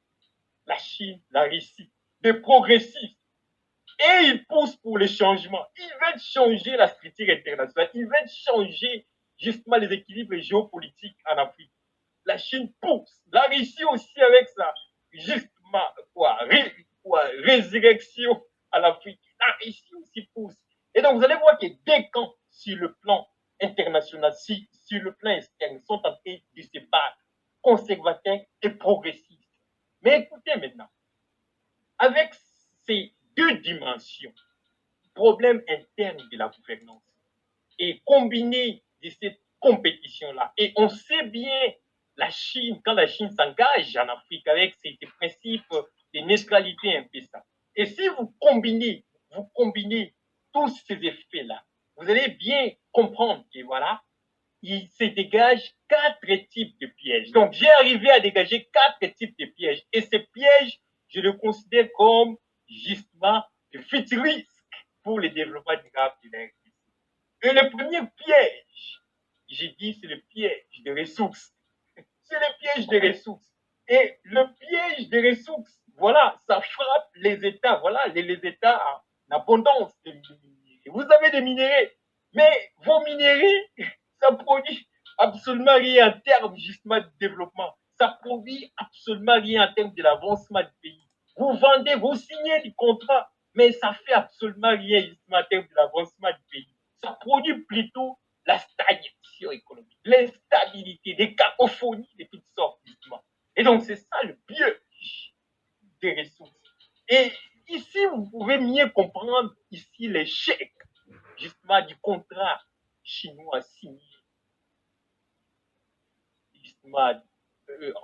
La Chine, la Russie, des progressistes. Et ils poussent pour le changement. Ils veulent changer la structure internationale. Ils veulent changer justement les équilibres géopolitiques en Afrique. La Chine pousse. La Russie aussi avec ça. Justement, résurrection à l'Afrique. La Russie aussi pousse. Et donc, vous allez voir que des camps sur le plan international, sur le plan externe, sont en train de se battre, conservateurs et progressistes. Mais écoutez maintenant, avec ces deux dimensions, problème interne de la gouvernance et combiné de cette compétition-là, et on sait bien la Chine, quand la Chine s'engage en Afrique avec ces principes de neutralité un peu ça. Et si vous combinez tous ces effets-là, vous allez bien comprendre que voilà, il se dégage quatre types de pièges. Donc, j'ai arrivé à dégager quatre types de pièges. Et ces pièges, je les considère comme justement de futurs risques pour le développement durable de la RDC. Et le premier piège, j'ai dit, c'est le piège des ressources. C'est le piège des ressources. Et le piège des ressources, voilà, ça frappe les États. Voilà, les États en abondance de minéraux. Vous avez des minéraux, mais vos minéraux, ça produit absolument rien en termes justement de développement. Ça produit absolument rien en termes de l'avancement du pays. Vous vendez, vous signez du contrat, mais ça fait absolument rien justement en termes de l'avancement du pays. Ça produit plutôt la stagnation économique, l'instabilité, des cacophonies de toutes sortes, justement. Et donc, c'est ça le piège des ressources. Et ici, vous pouvez mieux comprendre ici l'échec, justement, du contrat chinois signé, justement,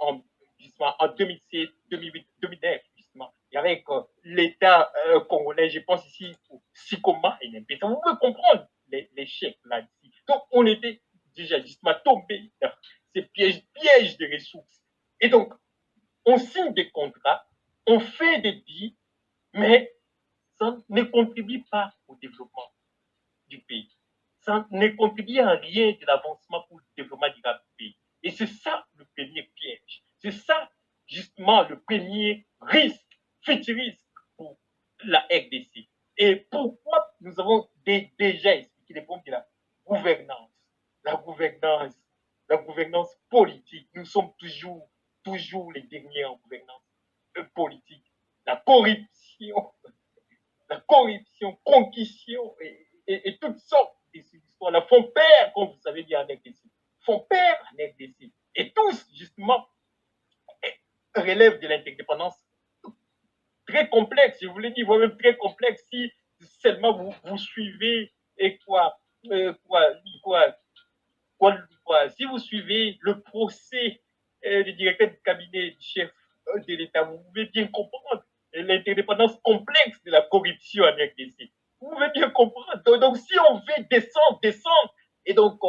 en 2007, 2008, 2009, justement. Et avec l'État congolais, je pense ici au Sikoma et NMP. Vous pouvez comprendre l'échec là-dessus. Donc, on était déjà justement tombé dans ces pièges de ressources. Et donc, on signe des contrats, on fait des deals, mais ça ne contribue pas au développement du pays. Ça ne contribue à rien de l'avancement pour le développement durable du pays. Et c'est ça le premier piège. C'est ça, justement, le premier risque, futuriste pour la RDC. Et pourquoi nous avons déjà expliqué les problèmes de la gouvernance. La gouvernance, la gouvernance politique. Nous sommes toujours les derniers en gouvernance politique. La corruption, concussion et toutes sortes de histoires. La font père, comme vous savez bien en RDC. Font père en RDC. Et tous, justement, relèvent de l'interdépendance très complexe. Je vous l'ai dit, moi-même très complexe. Si seulement vous suivez et si vous suivez le procès du directeur du cabinet du chef de l'État, vous pouvez bien comprendre l'interdépendance complexe de la corruption en RDC. Vous pouvez bien comprendre. Donc si on veut descendre, et donc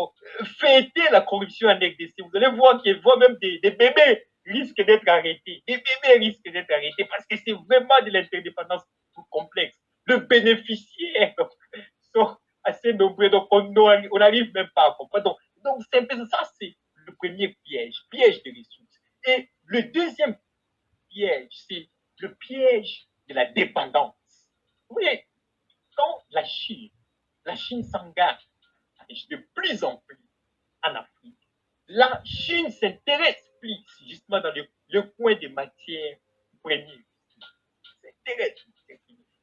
fêter la corruption en RDC, vous allez voir qu'il y a même des bébés risquent d'être arrêtés. Des bébés risquent d'être arrêtés parce que c'est vraiment de l'interdépendance complexe. Le bénéficiaire sont assez nombreux, donc on n'arrive même pas à comprendre. Donc c'est un peu ça, c'est le premier piège des ressources. Et le deuxième piège, c'est le piège de la dépendance. Vous voyez, quand la Chine s'engage de plus en plus en Afrique, la Chine s'intéresse plus justement dans le coin des matières premières. S'intéresse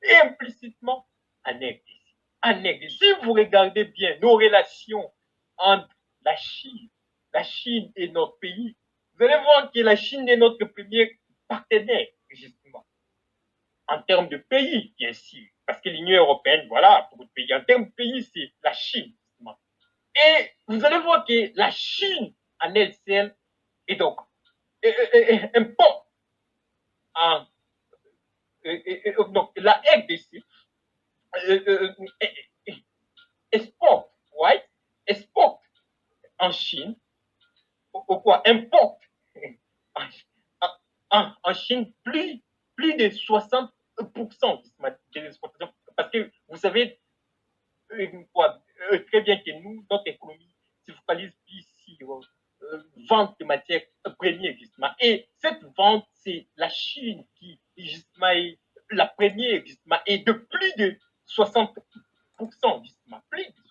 et implicitement en RDC. Si vous regardez bien nos relations entre la Chine et notre pays, vous allez voir que la Chine est notre premier partenaire, justement, en termes de pays, bien sûr, parce que l'Union européenne, voilà, beaucoup de pays. En termes de pays, c'est la Chine, justement. Et vous allez voir que la Chine, en elle seule, et donc, importe donc, la RDC exporte, right? Exporte en Chine, ou quoi, importe en Chine plus de 60% des exportations. Parce que vous savez très bien que nous, notre économie se focalise plus sur vente de matières premières, justement. Et cette vente, c'est la Chine qui, justement, est la première, justement, et de plus de 60%, justement, plus de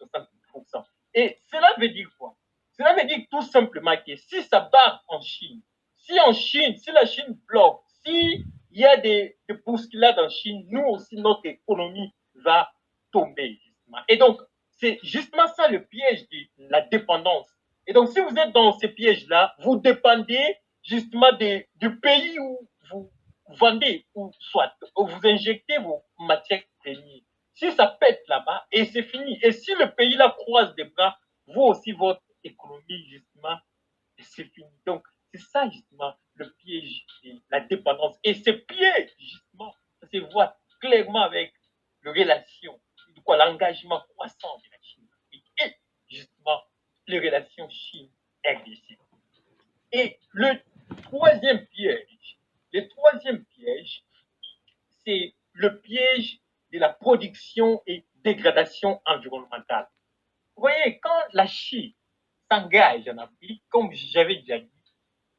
60%. Et cela veut dire quoi? Cela veut dire tout simplement que si ça bat en Chine, si la Chine bloque, si il y a des bousculades en Chine, nous aussi, notre économie va tomber. justement. Et donc, c'est justement ça le piège de la dépendance. Et donc, si vous êtes dans ces pièges-là, vous dépendez justement du pays où vous vendez, ou soit où vous injectez vos matières premières. Si ça pète là-bas, et c'est fini. Et si le pays là croise des bras, vous aussi, votre économie, justement, c'est fini. Donc, c'est ça, justement, le piège de la dépendance. Et ce piège, justement, ça se voit clairement avec les relations, l'engagement croissant de la Chine et, justement, les relations Chine-RDC. Et le troisième piège, c'est le piège de la production et dégradation environnementale. Vous voyez, quand la Chine s'engage en Afrique, comme j'avais déjà dit,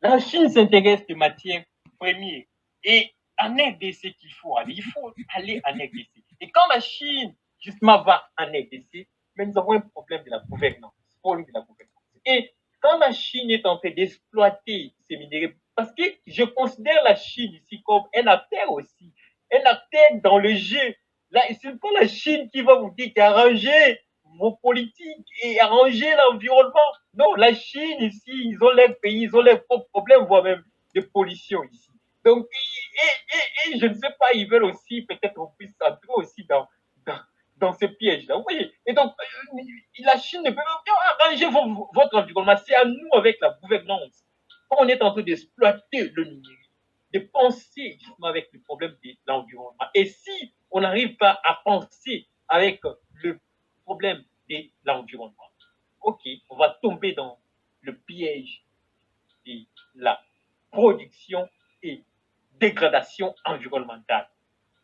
la Chine s'intéresse aux matières premières. Et en RDC qu'il faut aller, il faut aller en RDC. Et quand la Chine, justement, va en RDC, mais nous avons un problème de la gouvernance. Et quand la Chine est en train d'exploiter ces minéraux, parce que je considère la Chine ici comme un acteur aussi, un acteur dans le jeu. Là, c'est pas la Chine qui va vous dire d'arranger vos politiques et arranger l'environnement. Non, la Chine ici, ils ont leurs pays, ils ont leurs propres problèmes, voire même de pollution ici. Donc, et je ne sais pas, ils veulent aussi, peut-être on puisse entrer aussi dans ce piège-là. Vous voyez. Et donc, la Chine ne peut pas arranger votre environnement. C'est à nous, avec la gouvernance, quand on est en train d'exploiter le numérique, de penser justement avec le problème de l'environnement. Et si on n'arrive pas à penser avec le problème de l'environnement, ok, on va tomber dans le piège de la production et dégradation environnementale.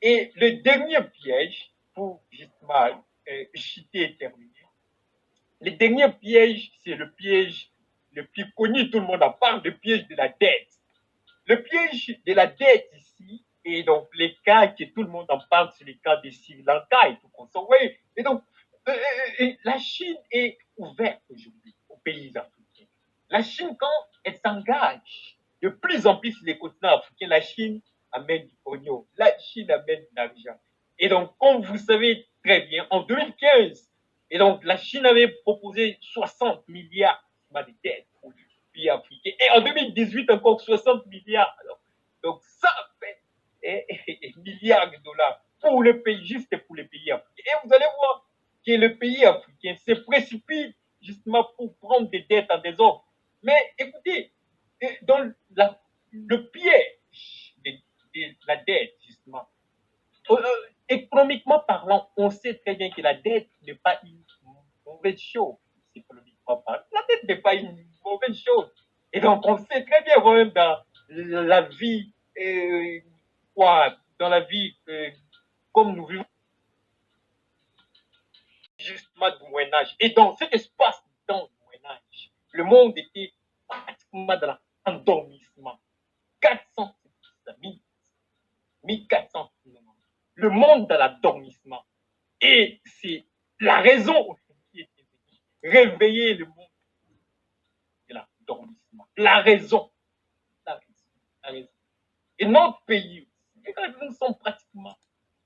Et le dernier piège, pour justement citer et terminer, le dernier piège, c'est le piège le plus connu, tout le monde en parle, le piège de la dette. Le piège de la dette ici, et donc les cas que tout le monde en parle, c'est les cas de Sri Lanka et tout ça. Oui. Et donc, la Chine est ouverte aujourd'hui aux pays africains. La Chine, quand elle s'engage de plus en plus sur les continents africains, la Chine amène du pognon, la Chine amène de l'argent. Et donc, comme vous savez très bien, en 2015, et donc la Chine avait proposé 60 milliards de dettes pour les pays africains. Et en 2018, encore 60 milliards. Alors, donc, ça fait milliards de dollars pour le pays, juste pour les pays africains. Et vous allez voir que le pays africain se précipite justement pour prendre des dettes en désordre. Mais écoutez, dans le piège de la dette, justement, économiquement parlant, on sait très bien que la dette n'est pas une mauvaise chose. Économiquement parlant, la dette n'est pas une mauvaise chose. Et donc, on sait très bien, quand même, dans la vie, dans la vie, comme nous vivons, justement, du Moyen-Âge. Et dans cet espace dans le Moyen-Âge, le monde était pratiquement dans l'endormissement. 400, 1400, le monde dans l'endormissement. Et c'est la raison qui est réveiller le monde de l'endormissement. La raison. Et notre pays, nous sommes pratiquement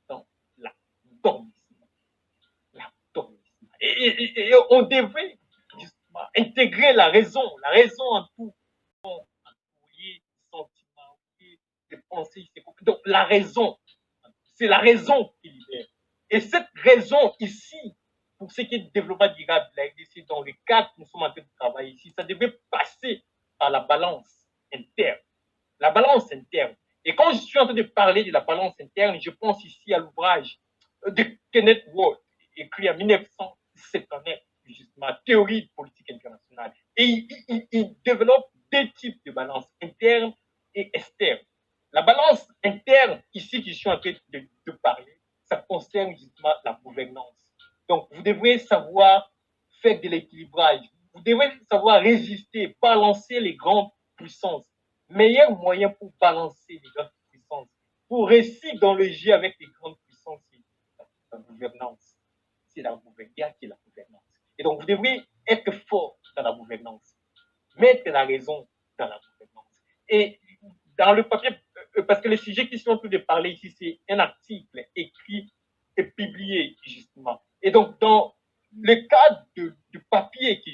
dans l'endormissement. Et on devrait justement intégrer la raison en tout. En les sentiments, les pensées. Donc la raison, c'est la raison qui libère. Et cette raison ici, pour ce qui est de développement durable, dans le cadre que nous sommes en train de travailler ici, ça devait passer par la balance interne. La balance interne. Et quand je suis en train de parler de la balance interne, je pense ici à l'ouvrage de Kenneth Ward, écrit en 1979, justement, Théorie de politique internationale. Et il développe deux types de balance, interne et externe. La balance interne, ici, que je suis en train de parler, ça concerne justement la gouvernance. Donc, vous devrez savoir faire de l'équilibrage. Vous devrez savoir résister, balancer les grandes puissances. Meilleur moyen pour balancer les grandes puissances, pour réussir dans le jeu avec les grandes puissances, c'est la gouvernance. C'est la gouvernance qui est la gouvernance. Et donc, vous devrez être fort dans la gouvernance, mettre la raison dans la gouvernance. Et dans le papier, parce que le sujet qui sont en train de parler ici, c'est un article écrit et publié, justement, Et donc, dans le cadre du papier que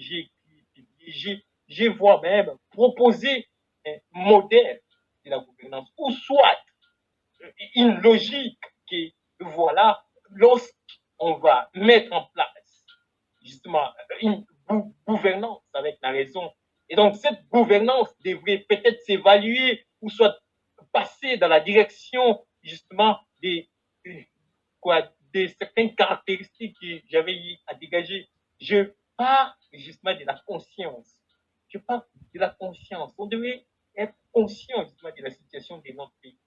j'ai moi-même proposé un modèle de la gouvernance, ou soit une logique que, voilà, lorsqu'on va mettre en place justement une gouvernance avec la raison, et donc cette gouvernance devrait peut-être s'évaluer ou soit passer dans la direction justement des certaines caractéristiques que j'avais eu à dégager. Je parle justement de la conscience. Je parle de la conscience. On devait être conscient justement de la situation de notre pays.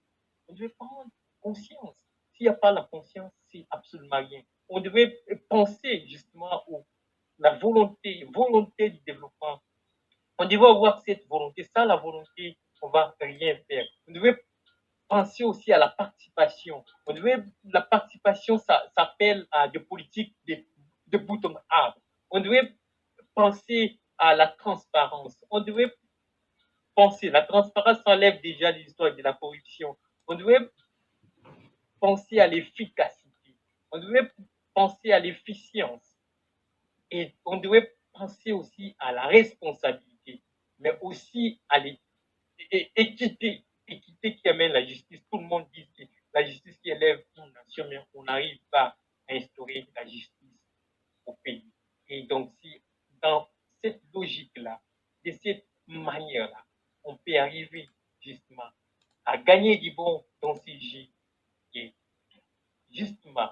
On devait prendre conscience. S'il n'y a pas la conscience, c'est absolument rien. On devait penser justement à la volonté du développement. On devait avoir cette volonté. Sans la volonté, on ne va rien faire. On devait penser aussi à la participation. La participation, ça s'appelle à des politiques de bottom-up. On devait penser à la transparence. On devait penser, la transparence enlève déjà l'histoire de la corruption. On devait penser à l'efficacité. On devait penser à l'efficience. Et on devait penser aussi à la responsabilité, mais aussi à l'équité. Équité qui amène la justice. Tout le monde dit que la justice qui élève une nation, mais on n'arrive pas à instaurer la justice au pays. Et donc, si dans cette logique-là, de cette manière-là, on peut arriver justement à gagner du bon dans ces jeux et justement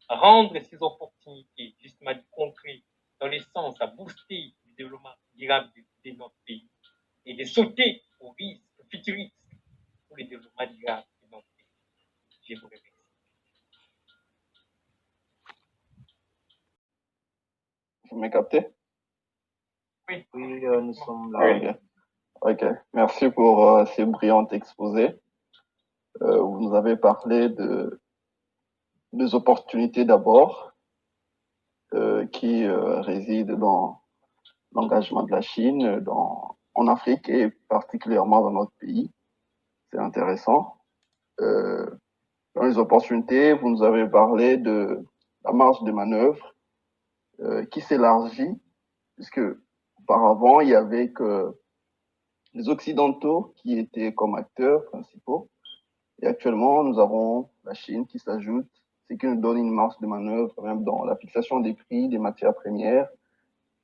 rendre ces opportunités justement du concret dans le sens à booster le développement durable de notre pays et de sauter aux risques futuristes pour le développement durable de notre pays. Je vous remercie. Vous m'avez capté? Oui, nous sommes là. Ok. Merci pour ces brillants exposés. Vous nous avez parlé des opportunités d'abord qui résident dans l'engagement de la Chine en Afrique et particulièrement dans notre pays. C'est intéressant. Dans les opportunités, vous nous avez parlé de la marge de manœuvre qui s'élargit, puisque auparavant, il y avait que les Occidentaux qui étaient comme acteurs principaux. Et actuellement, nous avons la Chine qui s'ajoute, ce qui nous donne une marge de manœuvre même dans la fixation des prix des matières premières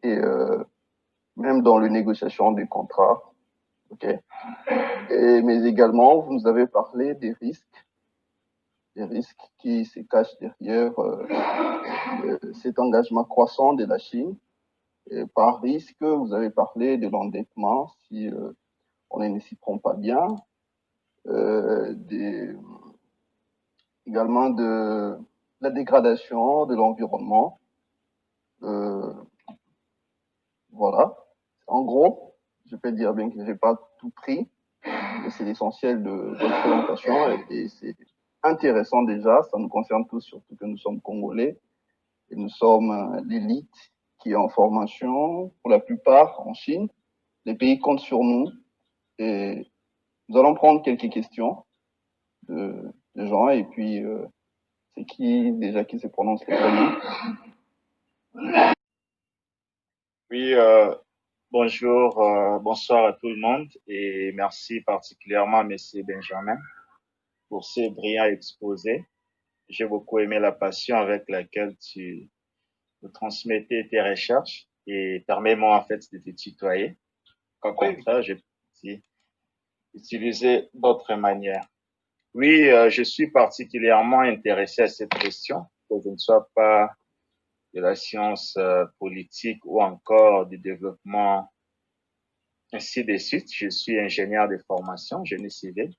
et même dans les négociations des contrats. Okay. Mais également, vous nous avez parlé des risques qui se cachent derrière cet engagement croissant de la Chine. Et par risque, vous avez parlé de l'endettement si on ne s'y prend pas bien, également de la dégradation de l'environnement. Voilà. En gros, je peux dire bien que je n'ai pas tout pris, mais c'est l'essentiel de votre présentation et c'est intéressant déjà. Ça nous concerne tous, surtout que nous sommes Congolais et nous sommes l'élite qui est en formation, pour la plupart en Chine. Les pays comptent sur nous et nous allons prendre quelques questions de gens et puis c'est qui déjà qui se prononce les premiers? Oui, bonjour, bonsoir à tout le monde et merci particulièrement à M. Benjamin pour ces brillants exposés. J'ai beaucoup aimé la passion avec laquelle tu nous transmettais tes recherches et permets-moi en fait de te tutoyer. Au contraire, j'ai utilisé d'autres manières. Oui, je suis particulièrement intéressé à cette question, que je ne sois pas de la science politique ou encore du développement, ainsi de suite. Je suis ingénieur de formation, génie civil.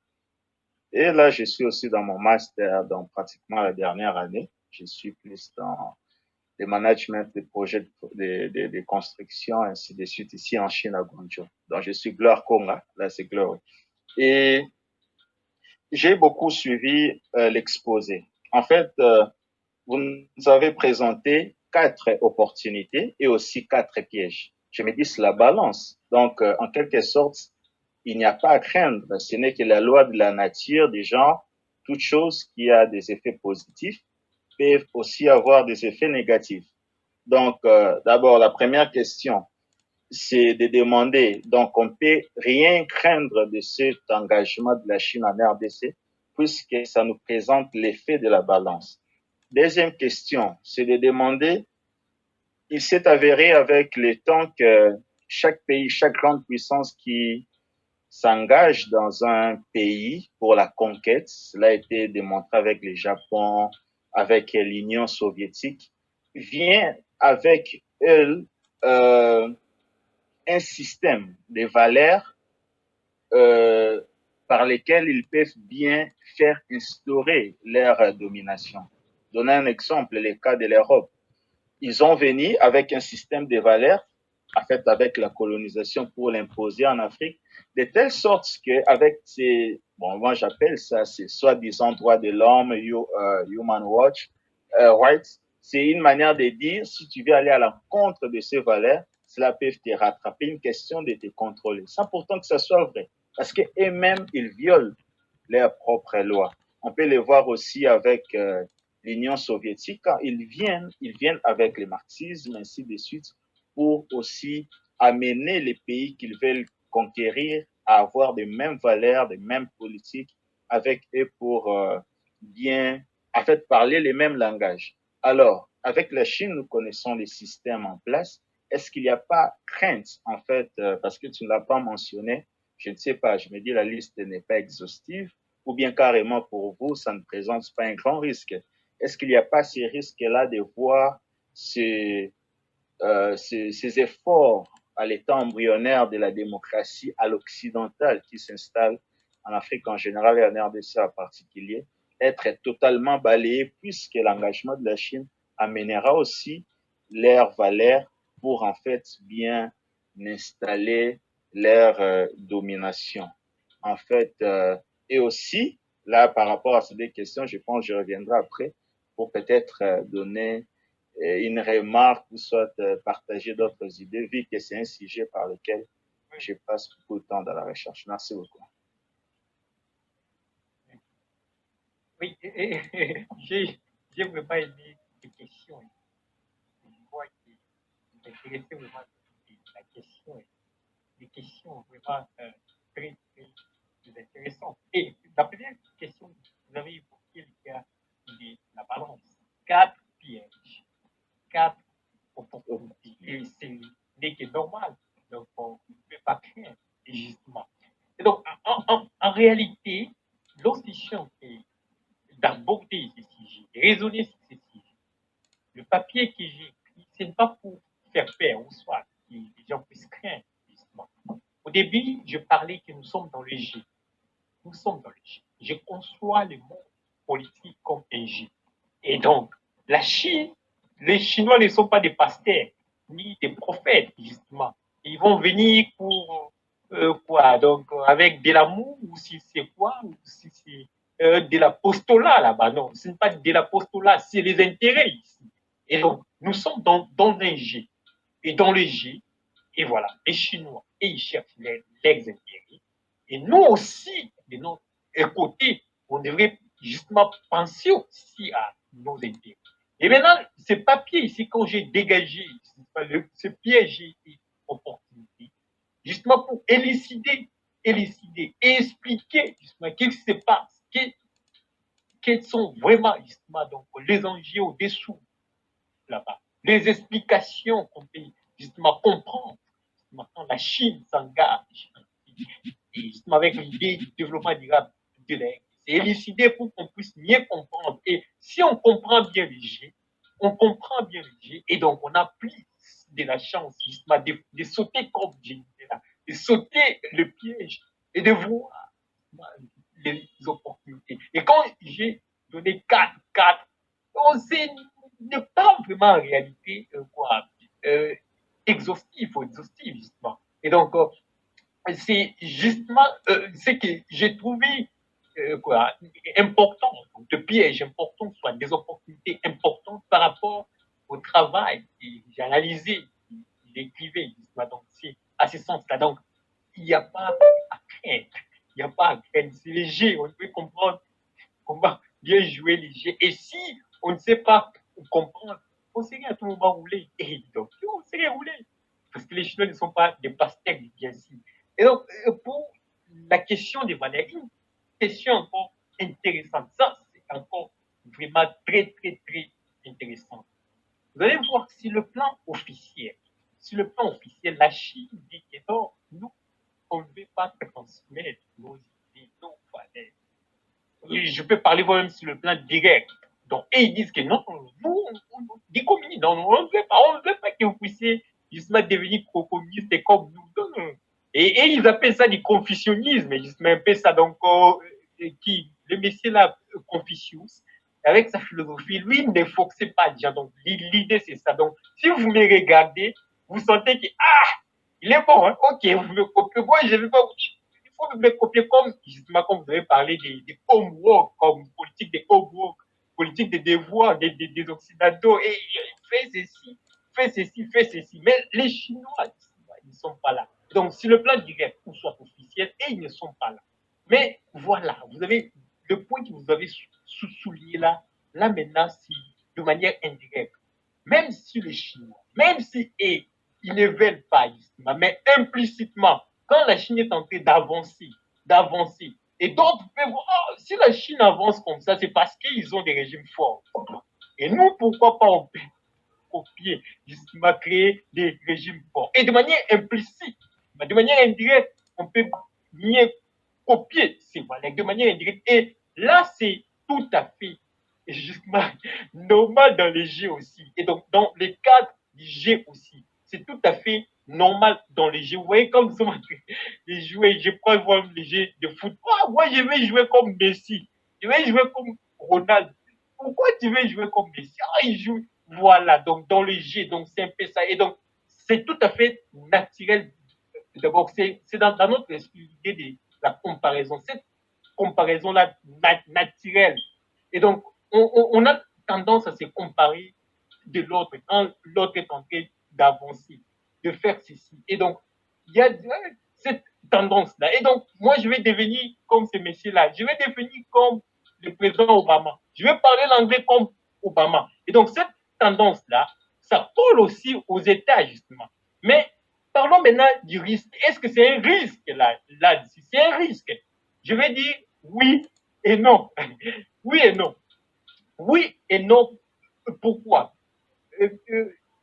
Et là, je suis aussi dans mon master, dans pratiquement la dernière année. Je suis plus dans le management des projets de construction, ainsi de suite, ici en Chine, à Guangzhou. Donc, je suis Gloire Konga, là, c'est Glory. Et j'ai beaucoup suivi l'exposé. En fait, vous nous avez présenté 4 opportunités et aussi 4 pièges. Je me dis, c'est la balance. Donc, en quelque sorte, il n'y a pas à craindre. Ce n'est que la loi de la nature, du genre, toute chose qui a des effets positifs peuvent aussi avoir des effets négatifs. Donc, d'abord, la première question, c'est de demander, donc on peut rien craindre de cet engagement de la Chine en RDC, puisque ça nous présente l'effet de la balance. Deuxième question, c'est de demander, il s'est avéré avec le temps que chaque pays, chaque grande puissance qui s'engage dans un pays pour la conquête, cela a été démontré avec le Japon, avec l'Union soviétique, vient avec elle un système de valeurs euh, par lesquelles ils peuvent bien faire instaurer leur domination. Donner un exemple, le cas de l'Europe. Ils ont venu avec un système de valeurs, en fait avec la colonisation pour l'imposer en Afrique, de telle sorte qu'avec ces, bon, moi j'appelle ça, c'est soi-disant droits de l'homme, Human Watch, Rights, c'est une manière de dire, si tu veux aller à l'encontre de ces valeurs, cela peut te rattraper, une question de te contrôler, sans pourtant que ça soit vrai. Parce qu'eux-mêmes, ils violent leurs propres lois. On peut les voir aussi avec l'Union soviétique, quand ils viennent avec le marxisme, ainsi de suite, pour aussi amener les pays qu'ils veulent conquérir à avoir les mêmes valeurs, les mêmes politiques avec eux pour bien, en fait, parler les mêmes langages. Alors, avec la Chine, nous connaissons les systèmes en place. Est-ce qu'il n'y a pas crainte, en fait, parce que tu ne l'as pas mentionné, je ne sais pas, je me dis la liste n'est pas exhaustive, ou bien carrément pour vous, ça ne présente pas un grand risque. Est-ce qu'il n'y a pas ces risques-là de voir ces efforts à l'état embryonnaire de la démocratie à l'occidental qui s'installe en Afrique en général et en RDC en particulier, être totalement balayés puisque l'engagement de la Chine amènera aussi leurs valeurs pour en fait bien installer leur domination. En fait, et aussi, là, par rapport à ces deux questions, je pense que je reviendrai après pour peut-être donner une remarque ou soit partager d'autres idées, vu que c'est un sujet par lequel je passe beaucoup de temps dans la recherche. Merci beaucoup. Oui, j'ai vraiment aimé ces questions. Je vois que vous intéressez vraiment à la question. Des questions vraiment très, très intéressantes. Et la première question que vous avez évoquée, le cas de la balance. 4 pièges, 4 opportunités. Et c'est n'est que normal. Donc, on ne peut pas craindre, justement. Et donc, en réalité, l'option d'aborder ces sujets, de raisonner sur ces sujets, le papier que j'ai écrit, ce n'est pas pour faire peur ou soit que les gens puissent craindre, justement. Au début, je parlais que nous sommes dans le G. Nous sommes dans le G. Je conçois le monde politique comme un G. Et donc, la Chine, les Chinois ne sont pas des pasteurs, ni des prophètes, justement. Ils vont venir pour quoi? Donc, avec de l'amour, ou si c'est quoi? Ou si c'est de l'apostolat là-bas. Non, ce n'est pas de l'apostolat, c'est les intérêts ici. Et donc, nous sommes dans un G. Et dans le G, et voilà, les Chinois, et ils cherchent les intérêts. Et nous aussi, de notre côté, on devrait justement penser aussi à nos intérêts. Et maintenant, ce papier ici, quand j'ai dégagé ce piège et opportunité, justement pour élucider et expliquer justement qu'est-ce qui se passe, quels sont vraiment justement donc, les enjeux au-dessous là-bas, les explications qu'on peut justement comprendre. Maintenant, la Chine s'engage et justement avec l'idée du développement durable de l'Air. C'est élucidé pour qu'on puisse mieux comprendre. Et si on comprend bien les G, on comprend bien les G, et donc on a plus de la chance justement de sauter comme j'ai dit là, de sauter le piège et de voir les opportunités. Et quand j'ai donné 4, on n'est pas vraiment en réalité exhaustif ou exhaustif justement. Et donc, c'est justement ce que j'ai trouvé important, donc de pièges importants, soit des opportunités importantes par rapport au travail que j'ai analysé, qu'il écrivait, donc c'est à ce sens-là. Donc, il n'y a pas à craindre, il n'y a pas à craindre, c'est léger, on peut comprendre comment bien jouer léger. Et si on ne sait pas comprendre, on serait à tout moment roulé. Et donc, on serait roulé. Parce que les Chinois ne sont pas des pastèques, bien sûr. Et donc, pour la question des valeurs, une question encore intéressante. Ça, c'est encore vraiment très, très, très intéressant. Vous allez voir, sur le plan officiel, la Chine dit que non, nous, on ne veut pas transmettre nos idées, nos valeurs. Oui, je peux parler moi-même sur le plan direct. Donc, et ils disent que non, vous, des communistes, non, on ne veut pas que vous puissiez justement devenir communistes comme nous. Non, non. Et ils appellent ça du confucianisme, justement, un peu ça. Donc, le messier là, Confucius, avec sa philosophie, lui, ne forçait pas déjà. Donc, l'idée, c'est ça. Donc, si vous me regardez, vous sentez que, il est bon, hein? Ok, vous me copiez. Moi, je ne vais pas vous dire il faut me copier comme, justement, comme vous avez parlé des homework, comme politique des homework, politique des devoirs des Occidentaux, et fais ceci, fais ceci, fais ceci. Mais les Chinois, ils ne sont pas là. Donc, sur le plan direct, ou soit officiel, et ils ne sont pas là. Mais voilà, vous avez le point que vous avez souligné là, là maintenant, c'est de manière indirecte. Même si les Chinois, même si ils ne veulent pas, mais implicitement, quand la Chine est en train d'avancer, et d'autres peuvent voir, si la Chine avance comme ça, c'est parce qu'ils ont des régimes forts. Et nous, pourquoi pas on peut copier, justement, créer des régimes forts. Et de manière implicite, de manière indirecte, on peut bien copier ces valeurs de manière indirecte. Et là, c'est tout à fait justement normal dans les jeux aussi. Et donc, dans le cadre du jeu aussi, c'est tout à fait normal dans les jeux. Vous voyez, comme nous sommes en train de jouer, je prends voir les jeux de foot. Moi, je vais jouer comme Messi. Je vais jouer comme Ronald. Pourquoi tu veux jouer comme Messi? Il joue. Voilà, donc dans le jeu, donc c'est un peu ça. Et donc, c'est tout à fait naturel. D'abord, c'est dans notre idée de la comparaison. Cette comparaison-là naturelle. Et donc, on a tendance à se comparer de l'autre quand l'autre est en train d'avancer, de faire ceci. Et donc, il y a cette tendance-là. Et donc, moi, je vais devenir comme ce monsieur-là. Je vais devenir comme le président Obama. Je vais parler l'anglais comme Obama. Et donc, cette tendance-là, ça colle aussi aux États, justement. Mais parlons maintenant du risque. Est-ce que c'est un risque là-dessus? C'est un risque. Je vais dire oui et non. Oui et non. Oui et non. Pourquoi?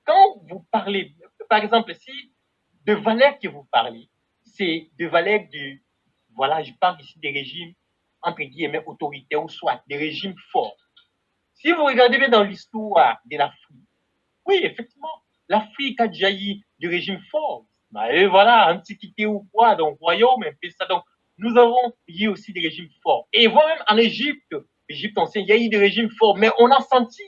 Quand vous parlez, par exemple, si de valeurs que vous parlez, c'est de valeurs de, voilà, je parle ici des régimes, entre guillemets, autoritaires ou soit des régimes forts. Si vous regardez bien dans l'histoire de l'Afrique, oui, effectivement, l'Afrique a déjà eu des régimes forts. Et voilà, Antiquité ou quoi, donc royaume, un peu ça. Donc, nous avons eu aussi des régimes forts. Et voire même en Égypte, Égypte ancienne, il y a eu des régimes forts, mais on a senti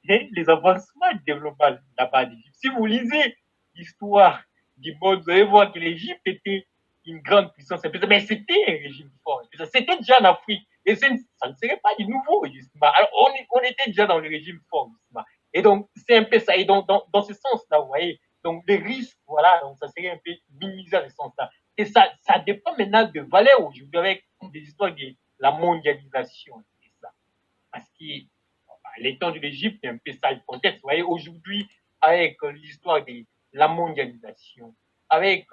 les avancements du développement là-bas d'Égypte. Si vous lisez l'histoire du monde, vous allez voir que l'Égypte était une grande puissance, mais c'était un régime fort. C'était déjà en Afrique. Et ça ne serait pas du nouveau, justement. Alors, on était déjà dans le régime fort, justement. Et donc, c'est un peu ça. Et donc, dans ce sens-là, vous voyez, donc les risques, voilà, donc ça serait un peu minimisé dans ce sens-là. Et ça dépend maintenant de valeurs aujourd'hui avec des histoires de la mondialisation. Et ça. Parce que l'étang de l'Égypte est un peu ça le contexte. Vous voyez, aujourd'hui, avec l'histoire de la mondialisation, avec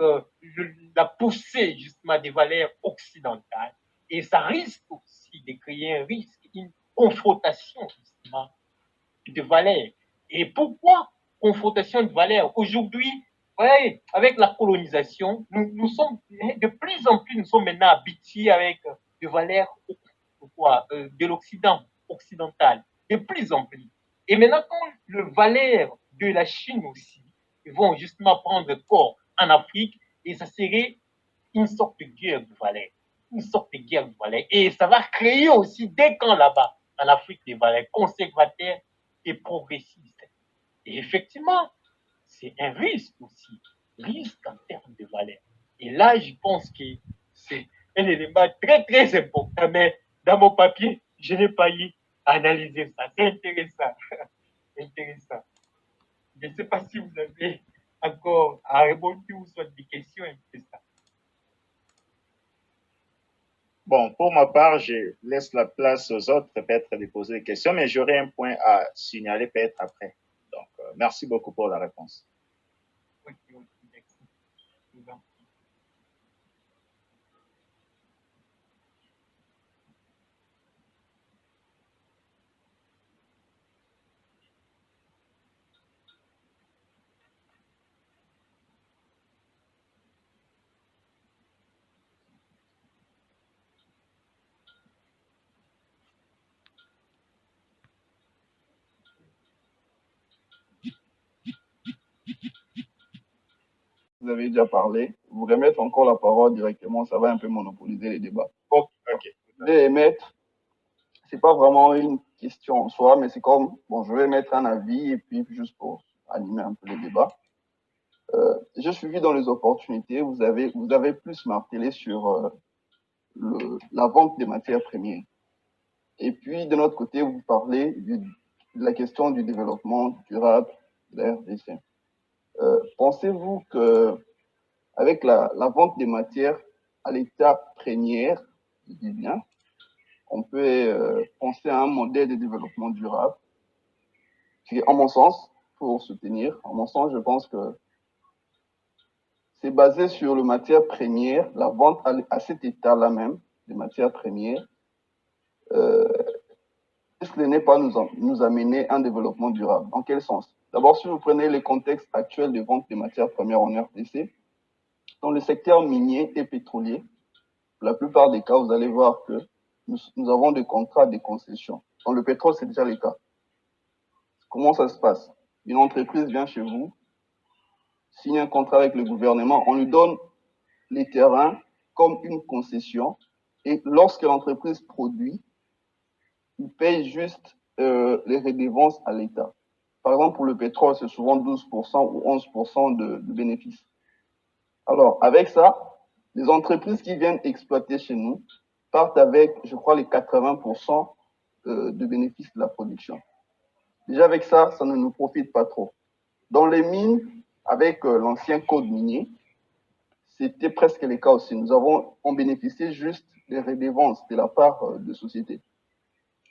la poussée justement des valeurs occidentales, et ça risque aussi de créer un risque, une confrontation justement de valeurs. Et pourquoi confrontation de valeurs? Aujourd'hui, ouais, avec la colonisation, nous sommes de plus en plus, nous sommes maintenant habitués avec des valeurs de l'Occident occidental, de plus en plus. Et maintenant, quand le valeur de la Chine aussi vont justement prendre corps en Afrique, et ça serait une sorte de guerre de valeurs, une sorte de guerre de valeurs. Et ça va créer aussi des camps là-bas, en Afrique, des valeurs conservateurs et progressistes. Et effectivement, c'est un risque aussi, risque en termes de valeurs. Et là, je pense que c'est un élément très, très important, mais dans mon papier, je n'ai pas eu à analyser ça. C'est intéressant. Intéressant. Je ne sais pas si vous avez encore à répondre ou soit des questions. Ça. Bon, pour ma part, je laisse la place aux autres peut-être de poser des questions, mais j'aurai un point à signaler peut-être après. Donc, merci beaucoup pour la réponse. Ok, ok, merci. Donc, Vous avez déjà parlé. Vous remettre encore la parole directement, ça va un peu monopoliser les débats. Ok, ok. Je vais émettre, c'est pas vraiment une question en soi, mais c'est comme, bon, je vais mettre un avis et puis juste pour animer un peu le débat. Je suis vu dans les opportunités, vous avez plus martelé sur la vente des matières premières. Et puis, de notre côté, vous parlez de la question du développement durable de la RDC. Pensez-vous que avec la vente des matières à l'état première, je dis bien, on peut penser à un modèle de développement durable qui, en mon sens, pour soutenir, en mon sens, je pense que c'est basé sur les matières premières, la vente à cet état-là même, des matières premières, ce n'est pas nous amener un développement durable. En quel sens? D'abord, si vous prenez les contextes actuels de vente des matières premières en RDC, dans le secteur minier et pétrolier, pour la plupart des cas, vous allez voir que nous avons des contrats de concession. Dans le pétrole, c'est déjà le cas. Comment ça se passe? Une entreprise vient chez vous, signe un contrat avec le gouvernement, on lui donne les terrains comme une concession, et lorsque l'entreprise produit, il paye juste les redevances à l'État. Par exemple, pour le pétrole, c'est souvent 12% ou 11% de bénéfices. Alors, avec ça, les entreprises qui viennent exploiter chez nous partent avec, je crois, les 80% de bénéfices de la production. Déjà, avec ça, ça ne nous profite pas trop. Dans les mines, avec l'ancien code minier, c'était presque le cas aussi. On bénéficiait juste des redevances de la part de sociétés.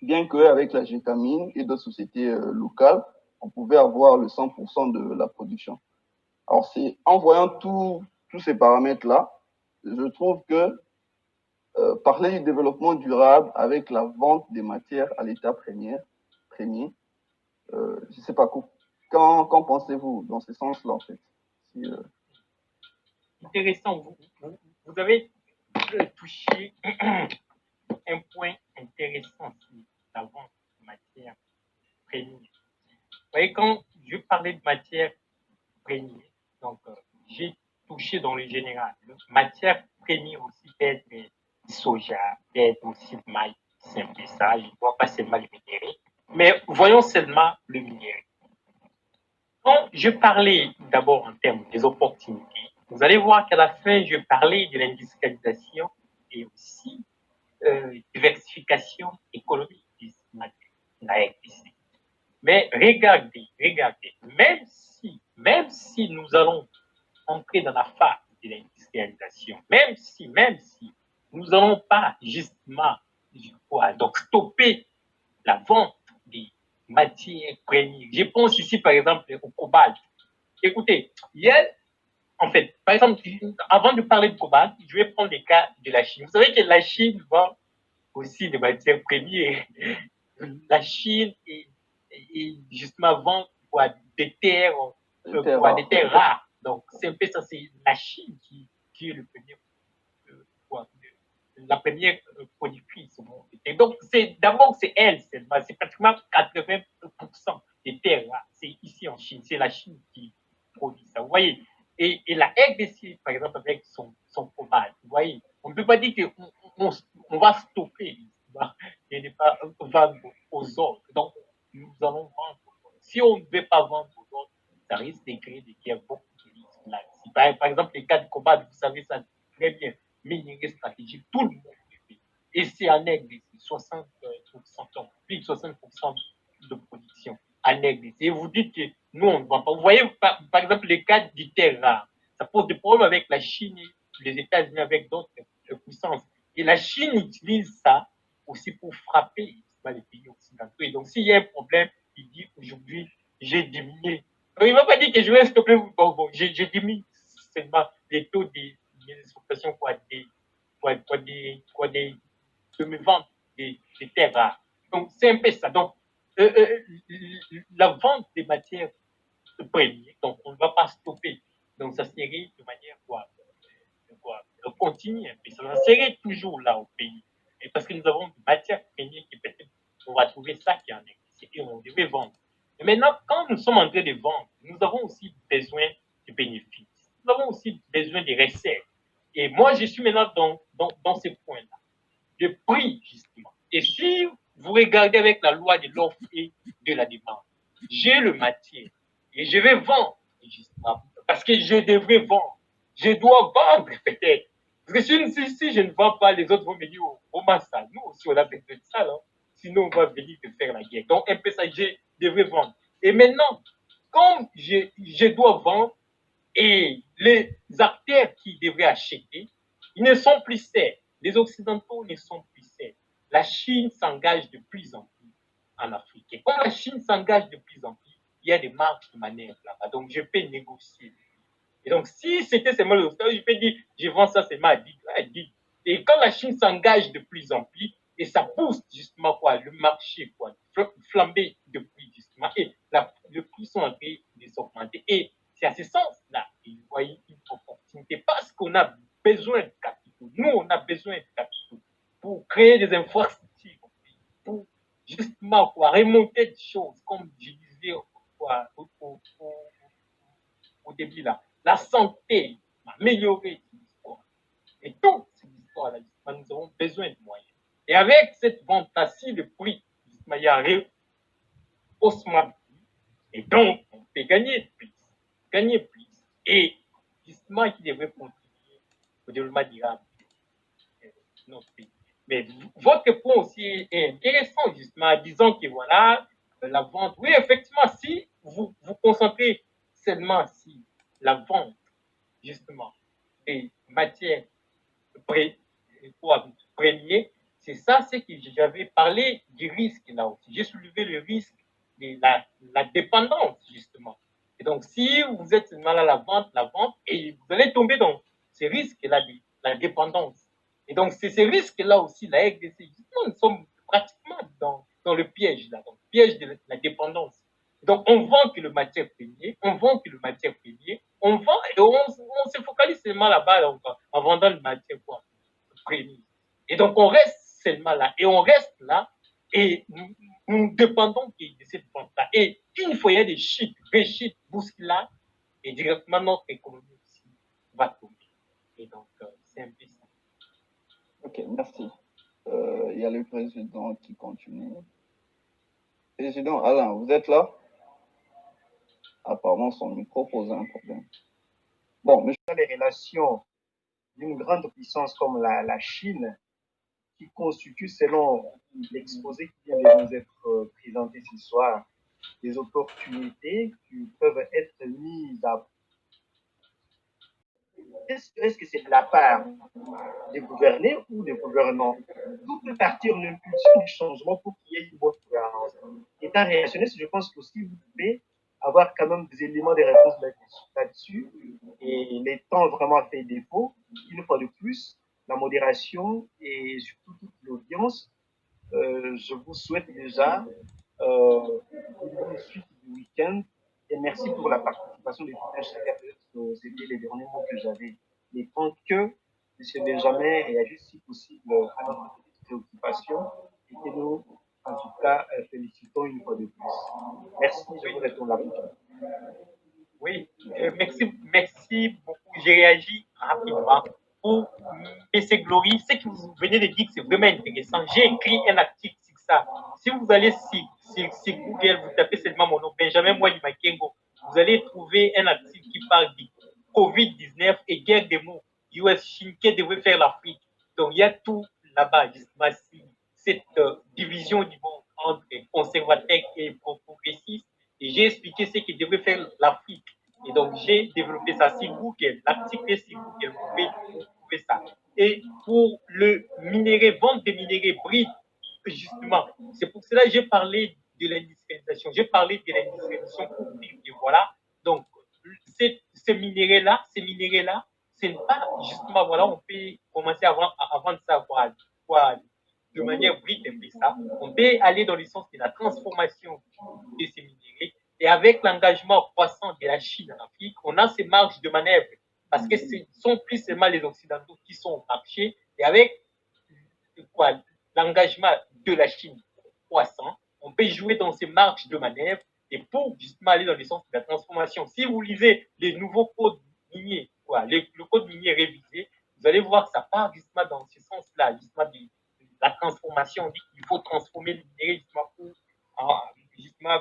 Bien qu'avec la Gécamine et d'autres sociétés locales, on pouvait avoir le 100% de la production. Alors, c'est en voyant tous ces paramètres-là, je trouve que parler du développement durable avec la vente des matières à l'état premier, je ne sais pas, qu'en pensez-vous dans ce sens-là, en fait? Si, intéressant, vous avez touché un point intéressant sur la vente de matières premières. Vous voyez, quand je parlais de matières premières, donc j'ai touché dans le général. Matière première aussi peut être soja, peut être aussi le maïs, simple ça, je ne vois pas seulement le minéraux, mais voyons seulement le minéraux. Quand je parlais d'abord en termes des opportunités, vous allez voir qu'à la fin, je parlais de l'industrialisation et aussi diversification économique de la RDC. Mais regardez, même si nous allons entrer dans la phase de l'industrialisation, même si nous n'allons pas justement donc stopper la vente des matières premières. Je pense ici par exemple au cobalt. Écoutez, en fait, par exemple, avant de parler de cobalt, je vais prendre le cas de la Chine. Vous savez que la Chine vend aussi des matières premières. La Chine est justement vend des terres, des terres rares. Donc, c'est un peu ça, c'est la Chine qui est le premier, la première productrice au monde. Et donc, d'abord, c'est elle, c'est pratiquement 80% des terres rares. C'est ici en Chine, c'est la Chine qui produit ça. Vous voyez? Et la RDC, par exemple, avec son cobalt, vous voyez, on ne peut pas dire qu'on va stopper et ne pas vendre aux autres. Donc, nous allons vendre. Si on ne veut pas vendre aux autres, ça risque de créer des guerres beaucoup de risques là. Par exemple, les cas de cobalt, vous savez ça très bien, minerai stratégique, tout le monde le fait. Et c'est en RDC, 60%, plus de 60% de production en RDC. Et vous dites que nous, on ne vend pas. Vous voyez, par exemple, les cas du terre rare, ça pose des problèmes avec la Chine et les États-Unis, avec d'autres puissances. Et la Chine utilise ça aussi pour frapper les pays occidentaux. Et donc, s'il y a un problème, il dit aujourd'hui, j'ai diminué. Donc, il ne va pas dire que je vais stopper. Bon, j'ai diminué seulement les taux des exportations de mes ventes des terres rares. Donc, c'est un peu ça. Donc, la vente des matières premières, donc on ne va pas stopper. Donc, ça serait de manière continuer un peu. Ça serait toujours là au pays. Et parce que nous avons des matières premières qui peut-être on va trouver ça qui en est et on devait vendre. Et maintenant, quand nous sommes en train de vendre, nous avons aussi besoin de bénéfices. Nous avons aussi besoin de recettes. Et moi, je suis maintenant dans ce point-là. Le prix, justement. Et si vous regardez avec la loi de l'offre et de la demande, j'ai le matière et je vais vendre, justement, parce que je devrais vendre. Je dois vendre peut-être. Parce que si je ne vends pas, les autres vont me dire, oh, ça, nous aussi, on a besoin de ça, là. Sinon, on va venir te faire la guerre. Donc, un peu ça, je devrais vendre. Et maintenant, comme je dois vendre, et les acteurs qui devraient acheter, ils ne sont plus sérieux. Les Occidentaux ne sont plus sérieux. La Chine s'engage de plus en plus en Afrique. Et comme la Chine s'engage de plus en plus, il y a des marges de manœuvre là-bas. Donc, je peux négocier. Et donc, si c'était seulement le je peux dire, je vends ça seulement à 10. Et quand la Chine s'engage de plus en plus, et ça pousse justement quoi, le marché, quoi, flamber de prix justement, et le prix sont en train de s'augmenter. Et c'est à ce sens-là qu'il voyait une opportunité parce qu'on a besoin de capitaux. Nous, on a besoin de capitaux pour créer des infrastructures, pour justement quoi, remonter des choses, comme je disais quoi, au début là. La santé, améliorer l'histoire. Et toute cette histoire-là, nous avons besoin de moyens. Et avec cette vente-là, si le prix, il y a haussement, et donc on peut gagner plus. Gagner plus. Et justement, qui devrait contribuer au développement durable de notre pays. Mais votre point aussi est intéressant, justement, disons que voilà, la vente. Oui, effectivement, si vous concentrez seulement sur la vente, justement, des matières premières, c'est ça, c'est que j'avais parlé du risque là aussi. J'ai soulevé le risque de la dépendance, justement. Et donc, si vous êtes seulement à la vente, et vous allez tomber dans ces risques-là de la dépendance. Et donc, c'est ces risques-là aussi, la RDC, justement, nous sommes pratiquement dans le piège, là, dans le piège de la dépendance. Donc, on vend que le matière première, on vend que le matière première, on vend et on se focalise seulement là-bas donc, en vendant le matière première. Et donc, on reste seulement là. Et on reste là et nous dépendons de cette vente-là. Et une fois il y a des chutes, bousculades, et directement notre économie aussi va tomber. Et donc, c'est un peu ça. Ok, merci. Il y a le président qui continue. Président Alain, vous êtes là? Apparemment, son micro pose un problème. Bon, mais les relations d'une grande puissance comme la Chine, qui constitue, selon l'exposé qui vient de nous être présenté ce soir, des opportunités qui peuvent être mises à. Est-ce que c'est de la part des gouvernés ou des gouvernants? Tout peut partir d'une pulsion du changement pour qu'il y ait une bonne gouvernance. Étant réactionniste, je pense qu'aussi vous pouvez avoir quand même des éléments de réponse là-dessus. Et les temps vraiment fait défaut. Une fois de plus, la modération et surtout toute l'audience, je vous souhaite déjà une bonne suite du week-end et merci pour la participation de tout un chacun. C'était les derniers mots que j'avais. Mais tant que M. Benjamin réagisse si possible à notre petite préoccupation et que nous, en tout cas, félicitons une fois de plus. Merci, je vous retourne la parole. Oui, merci beaucoup. J'ai réagi rapidement pour M. Glory. Ce que vous venez de dire, c'est vraiment intéressant. J'ai écrit un article sur ça. Si vous allez sur Google, vous tapez seulement mon nom, Benjamin Mwadi Makengo, vous allez trouver un article qui parle du Covid-19 et guerre des mots. US-Chine, qui devrait faire l'Afrique. Donc, il y a tout là-bas, justement, cette division du monde entre conservateurs et progressistes. Et j'ai expliqué ce que devrait faire l'Afrique. Et donc, j'ai développé ça sur Google. L'article est sur Google. Vous pouvez trouver ça. Et et pour le minerai, vendre des minéraux bruts, justement. C'est pour cela que j'ai parlé de l'industrialisation. J'ai parlé de l'industrialisation pour dire que voilà, donc ces minéraux-là, ce n'est pas justement, voilà, on peut commencer à vendre ça de manière brute et ça. On peut aller dans le sens de la transformation de ces minéraux. Et avec l'engagement croissant de la Chine en Afrique, on a ces marges de manœuvre parce que ce ne sont plus seulement les Occidentaux qui sont au marché. Et avec l'engagement de la Chine croissant, on peut jouer dans ces marges de manœuvre et pour justement aller dans le sens de la transformation. Si vous lisez les nouveaux codes miniers, le code minier révisé, vous allez voir que ça part justement dans ce sens-là, justement de la transformation. On dit qu'il faut transformer le minerai justement pour justement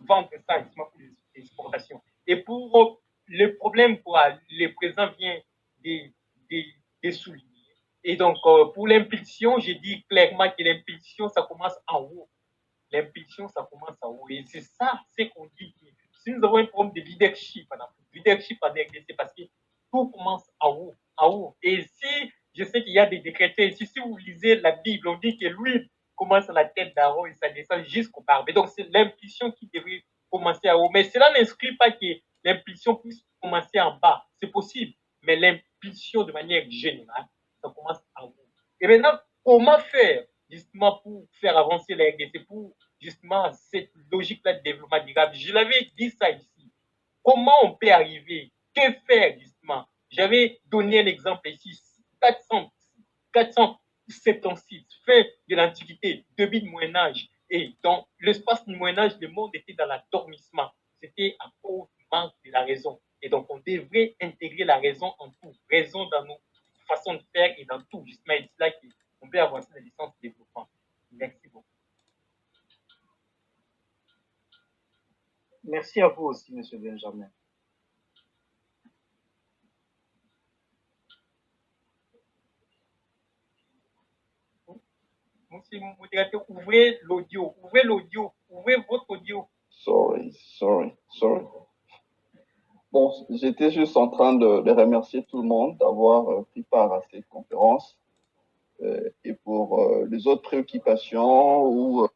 vendre ça justement pour les exportations. Et pour le problème, le président vient de souligner. Et donc, pour l'impulsion, j'ai dit clairement que l'impulsion, ça commence en haut. L'impulsion, ça commence en haut. Et c'est ça, c'est qu'on dit que si nous avons un problème de leadership en RDC, parce que tout commence en haut, en haut. Et si, je sais qu'il y a des décrétés, si vous lisez la Bible, on dit que l'huile commence à la tête d'Aaron et ça descend jusqu'au barbe. Donc, c'est l'impulsion qui devrait commencer en haut. Mais cela n'exclut pas que l'impulsion puisse commencer en bas. C'est possible. Mais l'impulsion, de manière générale, ça commence en haut. Et maintenant, comment faire justement pour faire avancer la RDC, pour justement cette logique-là de développement durable? Je l'avais dit ça ici. Comment on peut arriver? Que faire justement? J'avais donné un exemple ici, 476, fin de l'Antiquité, début du Moyen-Âge. Et dans l'espace du Moyen-Âge, le monde était dans l'adormissement. C'était à cause du manque de la raison. Et donc, on devrait intégrer la raison en tout, raison dans nos façons de faire et dans tout. Justement, c'est là qu'on peut avancer dans le sens du développement. Merci beaucoup. Merci à vous aussi, M. Benjamin. Monsieur mon modérateur, ouvrez l'audio, ouvrez votre audio. Sorry. Bon, j'étais juste en train de remercier tout le monde d'avoir pris part à cette conférence et pour les autres préoccupations ou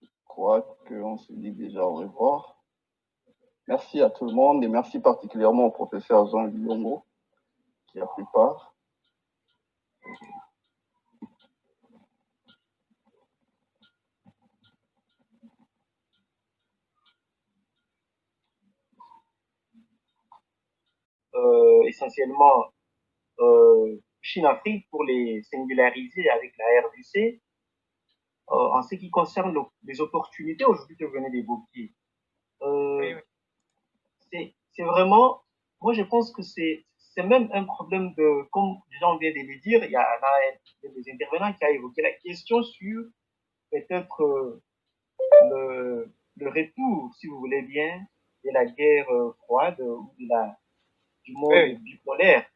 je crois qu'on se dit déjà au revoir. Merci à tout le monde et merci particulièrement au professeur Jean Lilongo qui a pris part. Essentiellement Chine-Afrique pour les singulariser avec la RDC. En ce qui concerne les opportunités aujourd'hui que vous venez d'évoquer, c'est vraiment, moi je pense que c'est même un problème de, comme les gens viennent de le dire, il y a des intervenants qui a évoqué la question sur peut-être le retour, si vous voulez bien, de la guerre froide ou du monde bipolaire.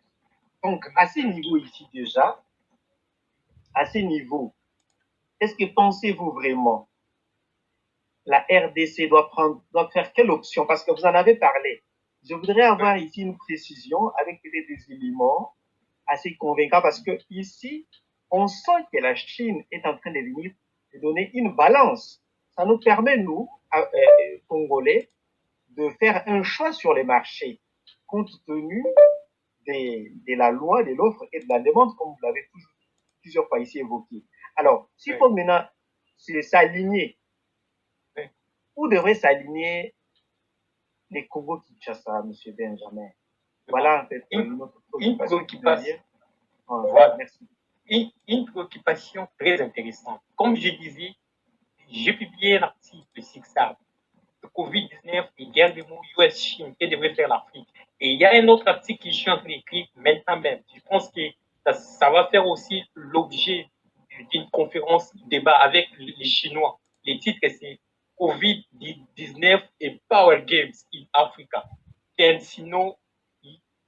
Donc, à ce niveau ici déjà, à ce niveau, est-ce que pensez-vous vraiment la RDC doit faire quelle option? Parce que vous en avez parlé. Je voudrais avoir ici une précision avec peut-être des éléments assez convaincants parce que ici, on sent que la Chine est en train de venir de donner une balance. Ça nous permet, nous, Congolais, de faire un choix sur les marchés compte tenu de la loi, de l'offre et de la demande, comme vous l'avez plusieurs fois ici évoqué. Alors, s'il faut maintenant s'aligner, où devrait s'aligner les Congo-Kinshasa, M. Benjamin? Voilà en fait une préoccupation. Voilà. Merci. Une préoccupation très intéressante. Comme je disais, j'ai publié un article sur ça. Le Covid-19 et guerre des mots US-Chine, que devrait faire l'Afrique. Et il y a un autre article que je suis en train d'écrire maintenant même. Je pense que ça va faire aussi l'objet d'une conférence débat avec les Chinois. Les titres, c'est COVID-19 et Power Games in Africa. Can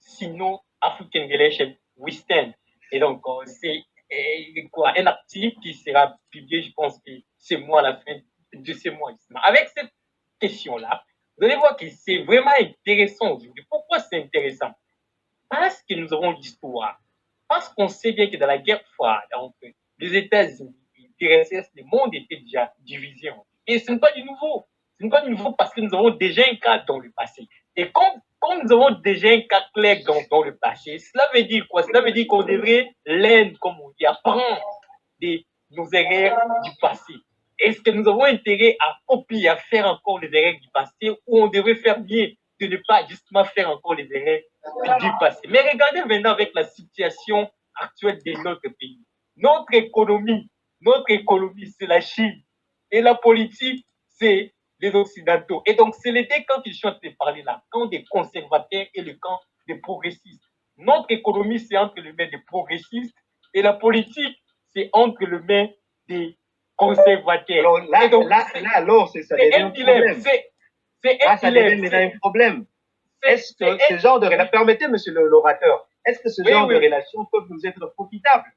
Sino-African Relation We Stand. Et donc, c'est un article qui sera publié, je pense que c'est moi à la fin de ce mois. Avec cette question-là, vous allez voir que c'est vraiment intéressant aujourd'hui. Pourquoi c'est intéressant? Parce que nous avons l'histoire. Parce qu'on sait bien que dans la guerre froide, entre les États-Unis et l'URSS, le monde était déjà divisé. Et ce n'est pas du nouveau. Ce n'est pas du nouveau parce que nous avons déjà un cas dans le passé. Et comme nous avons déjà un cas clair dans le passé, cela veut dire quoi? Cela veut dire qu'on devrait l'aider, comme on dit, apprendre de nos erreurs du passé. Est-ce que nous avons intérêt à copier, à faire encore les erreurs du passé, ou on devrait faire mieux de ne pas justement faire encore les erreurs du passé? Mais regardez maintenant avec la situation actuelle de notre pays. Notre économie, c'est la Chine. Et la politique, c'est les Occidentaux. Et donc, c'est les deux camps que je suis en train de parler là, le camp des conservateurs et le camp des progressistes. Notre économie, c'est entre les mains des progressistes et la politique, c'est entre les mains des conservateurs. Alors là, donc, alors, ça devient un problème. Ça devient un problème. Est-ce que ce genre de relation, permettez, monsieur l'orateur, est-ce que ce genre de relations peuvent nous être profitables?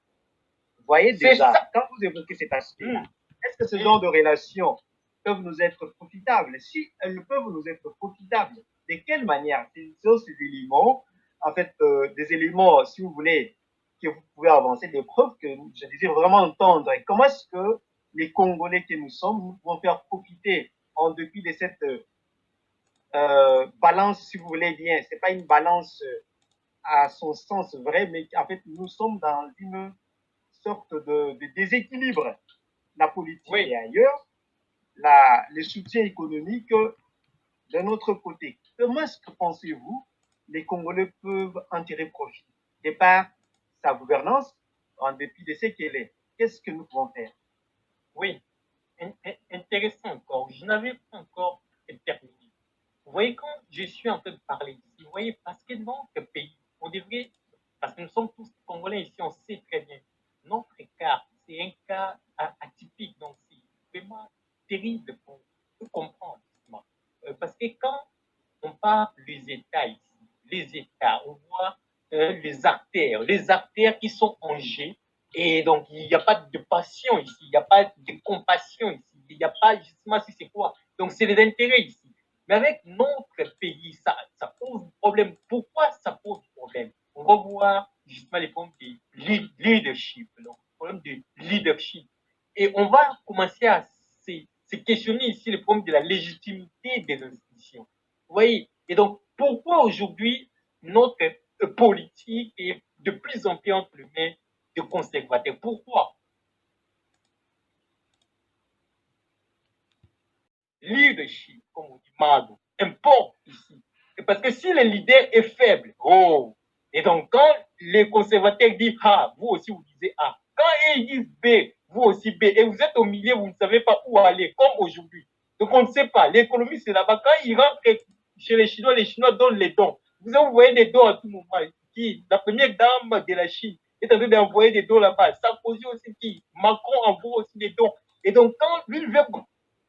Vous voyez déjà, quand vous évoquez cet aspect, est-ce que ce genre de relations peuvent nous être profitables? Si elles peuvent nous être profitables, de quelle manière? Ce sont ces éléments, en fait, des éléments, si vous voulez, que vous pouvez avancer, des preuves que je désire vraiment entendre. Et comment est-ce que les Congolais que nous sommes, nous pouvons faire profiter, en dépit de cette balance, si vous voulez bien, c'est pas une balance à son sens vrai, mais en fait, nous sommes dans une sorte de déséquilibre. La politique est ailleurs, le soutien économique de notre côté. Comment est-ce que pensez-vous les Congolais peuvent en tirer profit de par sa gouvernance, en dépit de ce qu'elle est? Qu'est-ce que nous pouvons faire? Oui, intéressant encore. Je n'avais pas encore terminé. Vous voyez, quand je suis en train de parler ici, vous voyez, parce que notre pays, on devrait, parce que nous sommes tous Congolais ici, on sait très bien, notre cas, c'est un cas atypique, donc c'est vraiment terrible pour comprendre. Parce que quand on parle des États ici, les États, on voit les artères qui sont en jeu, et donc il n'y a pas de passion ici, il n'y a pas de compassion ici, il n'y a pas justement si c'est quoi. Donc c'est les intérêts ici. Mais avec notre pays, ça pose problème. Pourquoi ça pose problème? On va voir justement les problèmes de leadership, donc problème de leadership. Et on va commencer à se questionner ici le problème de la légitimité des institutions. Vous voyez? Et donc, pourquoi aujourd'hui notre politique est de plus en plus entre les mains de conservateurs? Pourquoi? Leadership, comme on dit, Mado, importe ici. Parce que si le leader est faible, et donc quand les conservateurs disent A, vous aussi vous disiez A. Quand ils disent B, vous aussi B. Et vous êtes au milieu, vous ne savez pas où aller, comme aujourd'hui. Donc on ne sait pas. L'économie, c'est là-bas. Quand ils rentrent chez les Chinois donnent les dons. Vous voyez des dons à tout moment. La première dame de la Chine est en train d'envoyer des dons là-bas. Sarkozy aussi qui, Macron envoie aussi des dons. Et donc quand lui veut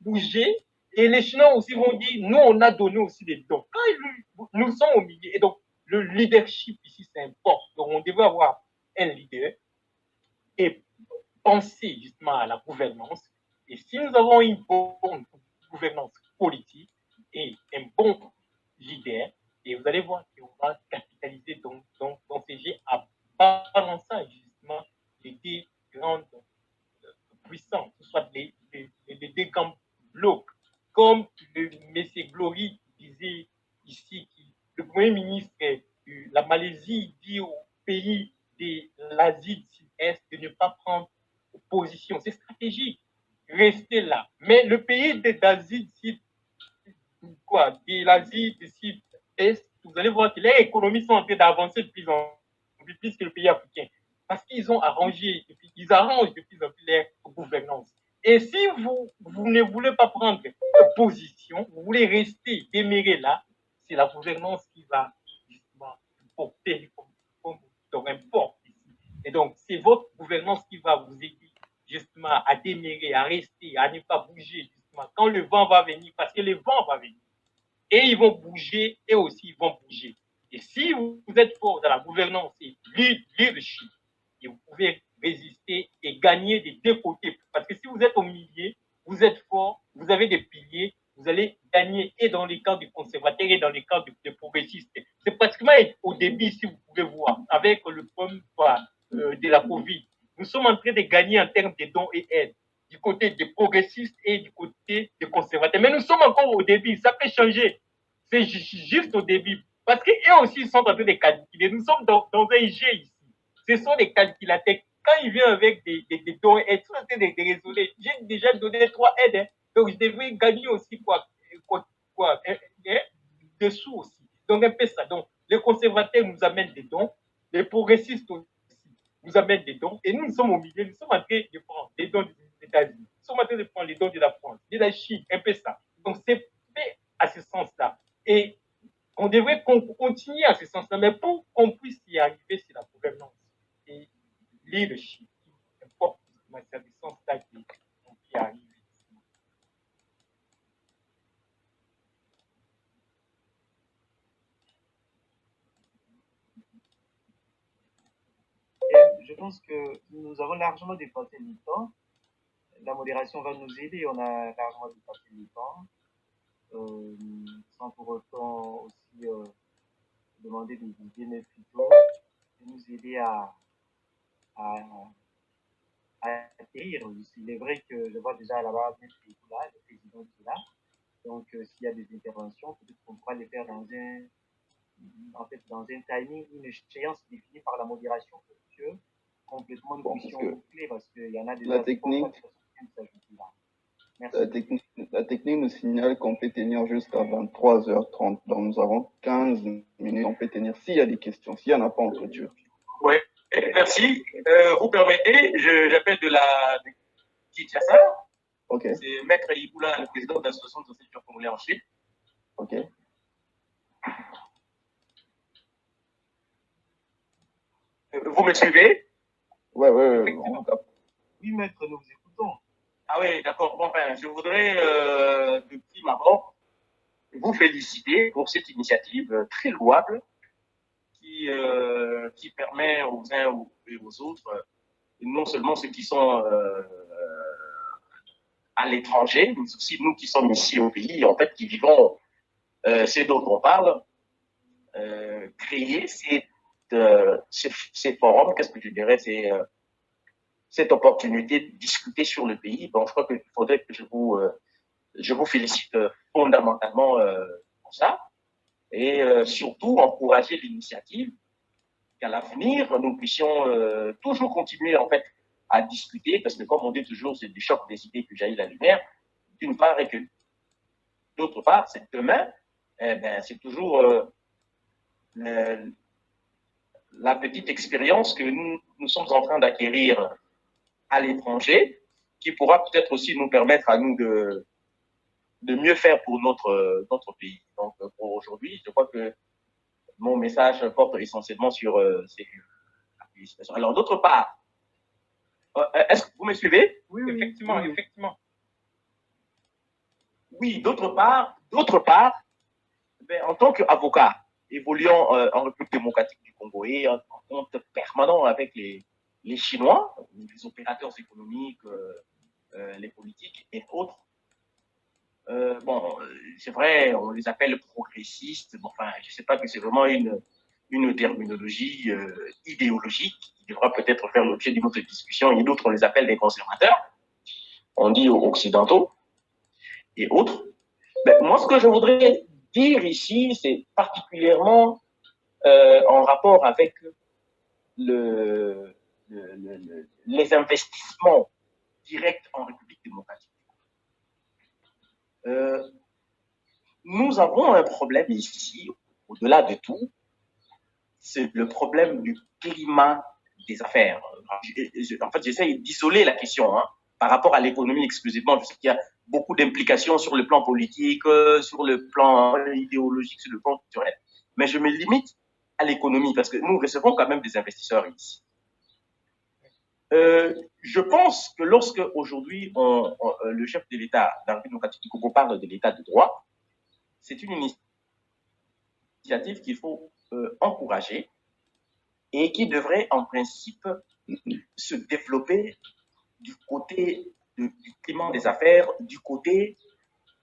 bouger, et les Chinois aussi vont dire, nous, on a donné aussi des dons. Quand nous sommes au milieu, et donc le leadership ici, c'est important. Donc on devrait avoir un leader et penser justement à la gouvernance. Et si nous avons une bonne gouvernance politique et un bon leader, et vous allez voir qu'on va capitaliser dans ces jeux en balançant justement les deux grandes puissances, soit les deux grands blocs. Comme M. Glory disait ici, le Premier ministre de la Malaisie dit aux pays de l'Asie du Sud-Est de ne pas prendre position. C'est stratégique. Rester là. Mais le pays de l'Asie de l'Asie du Sud-Est, vous allez voir que les économies sont en train d'avancer de plus en plus que le pays africain. Parce qu'ils ont arrangé, ils arrangent de plus en plus leur gouvernance. Et si vous ne voulez pas prendre position, vous voulez rester, demeurer là, c'est la gouvernance qui va justement porter comme importe ici. Et donc, c'est votre gouvernance qui va vous aider justement à demeurer, à rester, à ne pas bouger justement quand le vent va venir, parce que le vent va venir. Et ils vont bouger, et aussi ils vont bouger. Et si vous êtes fort dans la gouvernance et leadership, et vous pouvez résister et gagner des deux côtés. Parce que si vous êtes au milieu, vous êtes fort, vous avez des piliers, vous allez gagner et dans les camps du conservateur et dans les camps des progressistes. C'est pratiquement au début, si vous pouvez voir, avec le problème de la Covid. Nous sommes en train de gagner en termes de dons et aides du côté des progressistes et du côté des conservateurs. Mais nous sommes encore au début, ça peut changer. C'est juste au début. Parce qu'eux aussi, ils sont en train de calculer. Nous sommes dans un jeu ici. Ce sont des calculateurs. Quand ils viennent avec des dons et aides, ils sont en train de raisonner. J'ai déjà donné 3 aides. Hein. Donc, je devrais gagner aussi dessous aussi. Donc, un peu ça. Donc, les conservateurs nous amènent des dons. Les progressistes aussi nous amènent des dons. Et nous sommes au milieu. Nous sommes en train de prendre les dons des États-Unis. Nous sommes en train de prendre les dons de la France, de la Chine, un peu ça. Donc, c'est fait à ce sens-là. Et on devrait continuer à ce sens-là. Mais pour qu'on puisse y arriver, c'est la gouvernance et leadership. C'est à ce sens-là qu'on peut y arriver. Et je pense que nous avons largement dépassé le temps. La modération va nous aider, on a largement dépassé le temps. Sans pour autant aussi demander des idées, mais plutôt de nous aider à atterrir. Il est vrai que je vois déjà là-bas M. Iboula, le président qui est là. Donc, s'il y a des interventions, peut-être qu'on pourra les faire dans un timing, une échéance définie par la modération pour que complètement nous puissions boucler, parce qu'il y en a déjà la technique, la technique nous signale qu'on peut tenir jusqu'à 23h30. Donc, nous avons 15 minutes. On peut tenir s'il y a des questions, s'il n'y en a pas en clôture. Oui, merci. Vous permettez, j'appelle de Kinshasa. Ok. C'est Maître Iboula, le président de l'association de secteur congolais en Chine. Ok. Vous me suivez? Oui. Oui, maître, nous vous écoutons. Ah oui, d'accord. Bon, enfin, je voudrais, de prime abord, vous féliciter pour cette initiative très louable qui permet aux uns et aux autres, non seulement ceux qui sont à l'étranger, mais aussi nous qui sommes ici au pays, en fait, qui vivons c'est dont on parle, créer ces forums, qu'est-ce que je dirais, cette opportunité de discuter sur le pays. Bon, je crois qu'il faudrait que je vous félicite fondamentalement pour ça et surtout encourager l'initiative qu'à l'avenir, nous puissions toujours continuer en fait à discuter parce que comme on dit toujours, c'est du choc des idées que jaillit la lumière, d'une part et que d'autre part, c'est demain, c'est toujours la petite expérience que nous sommes en train d'acquérir à l'étranger, qui pourra peut-être aussi nous permettre à nous de mieux faire pour notre pays. Donc, pour aujourd'hui, je crois que mon message porte essentiellement sur ces félicitations. Alors, d'autre part, est-ce que vous me suivez? Oui, effectivement. Oui, d'autre part, en tant qu'avocat évoluant en République démocratique du Congo et en compte permanent avec les Chinois, les opérateurs économiques, les politiques et autres. C'est vrai, on les appelle progressistes. Enfin, je ne sais pas que c'est vraiment une terminologie idéologique qui devra peut-être faire l'objet d'une autre discussion. Et d'autres, on les appelle des conservateurs. On dit occidentaux et autres. Moi, ce que je voudrais dire ici, c'est particulièrement en rapport avec les investissements directs en République démocratique. Nous avons un problème ici, au-delà de tout, c'est le problème du climat des affaires. En fait, j'essaie d'isoler la question par rapport à l'économie exclusivement. Je sais qu'il y a beaucoup d'implications sur le plan politique, sur le plan idéologique, sur le plan culturel. Mais je me limite à l'économie parce que nous recevons quand même des investisseurs ici. Je pense que lorsque aujourd'hui le chef de l'État, dans la République démocratique du Congo, parle de l'État de droit, c'est une initiative qu'il faut encourager et qui devrait en principe se développer du côté du climat des affaires, du côté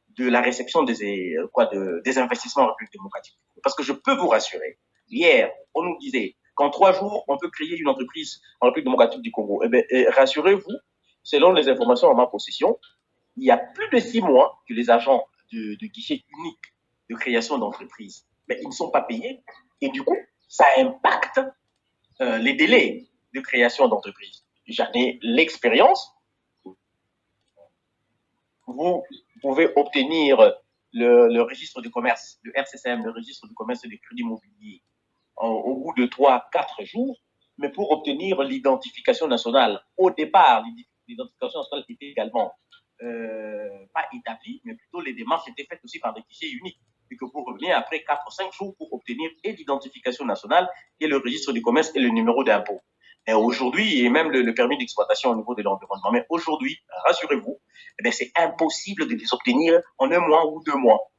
de la réception des investissements en République démocratique. Parce que je peux vous rassurer, hier, on nous disait qu'en 3 jours, on peut créer une entreprise en République démocratique du Congo. Eh bien, rassurez-vous, selon les informations en ma possession, il y a plus de 6 mois que les agents de guichet unique de création d'entreprise, ils ne sont pas payés. Et du coup, ça impacte les délais de création d'entreprise. J'en ai l'expérience. Vous pouvez obtenir le registre du commerce, le RCCM, le registre du commerce et des crédits immobiliers, au bout de 3-4 jours, mais pour obtenir l'identification nationale, au départ, l'identification nationale était également pas établie, mais plutôt les démarches étaient faites aussi par des guichets uniques, et que vous revenez après 4-5 jours pour obtenir et l'identification nationale, et le registre du commerce et le numéro d'impôt. Et aujourd'hui, et même le permis d'exploitation au niveau de l'environnement, mais aujourd'hui, rassurez-vous, c'est impossible de les obtenir en 1 mois ou 2 mois.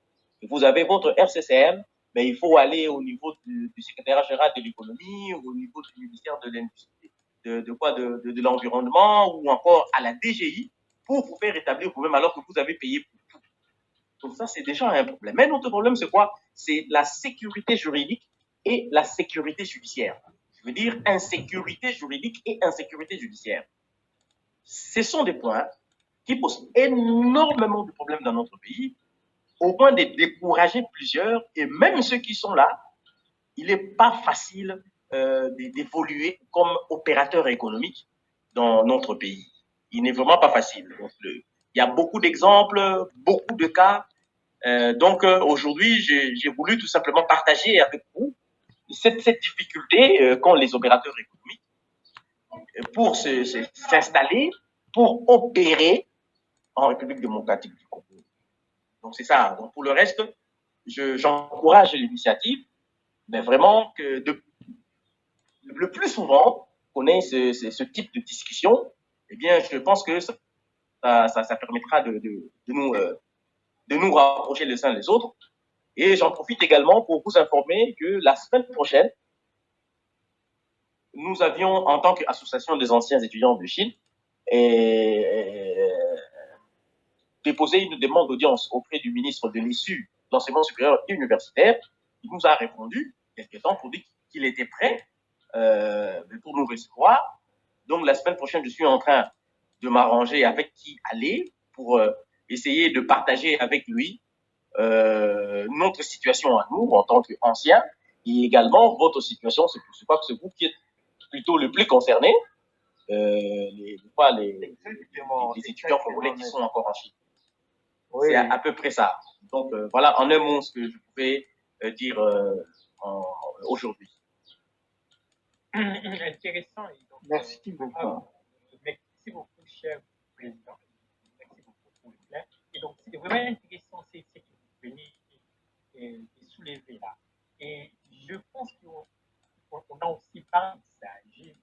Vous avez votre RCCM, mais il faut aller au niveau du secrétariat général de l'économie, au niveau du ministère de l'industrie, de l'environnement, ou encore à la DGI, pour vous faire établir vous-même alors que vous avez payé pour tout. Donc ça, c'est déjà un problème. Mais notre problème, c'est quoi? C'est la sécurité juridique et la sécurité judiciaire. Je veux dire insécurité juridique et insécurité judiciaire. Ce sont des points qui posent énormément de problèmes dans notre pays, au point de décourager plusieurs, et même ceux qui sont là, il n'est pas facile d'évoluer comme opérateur économique dans notre pays. Il n'est vraiment pas facile. Donc, il y a beaucoup d'exemples, beaucoup de cas. Donc aujourd'hui, j'ai voulu tout simplement partager avec vous cette difficulté qu'ont les opérateurs économiques pour s'installer, pour opérer en République démocratique du Congo. Donc c'est ça. Donc pour le reste, j'encourage l'initiative, mais vraiment que le plus souvent qu'on ait ce type de discussion, eh bien, je pense que ça permettra de nous rapprocher les uns les autres. Et j'en profite également pour vous informer que la semaine prochaine, nous avions, en tant qu'association des anciens étudiants de Chine, déposé une demande d'audience auprès du ministre de l'Issue, de l'enseignement supérieur et universitaire. Il nous a répondu, quelque temps, pour dire qu'il était prêt pour nous recevoir. Donc, la semaine prochaine, je suis en train de m'arranger avec qui aller pour essayer de partager avec lui notre situation à nous en tant qu'anciens, et également votre situation. Je crois que c'est vous qui êtes plutôt le plus concerné, les étudiants congolais qui sont encore en Chine. Oui. C'est à peu près ça. Donc voilà en un mot ce que je pouvais dire aujourd'hui. Intéressant. Donc, merci beaucoup. Merci beaucoup, cher président. Merci beaucoup pour le clair. Et donc, c'est vraiment intéressant ce que vous venez de soulever là. Et je pense qu'on a aussi parlé de ça.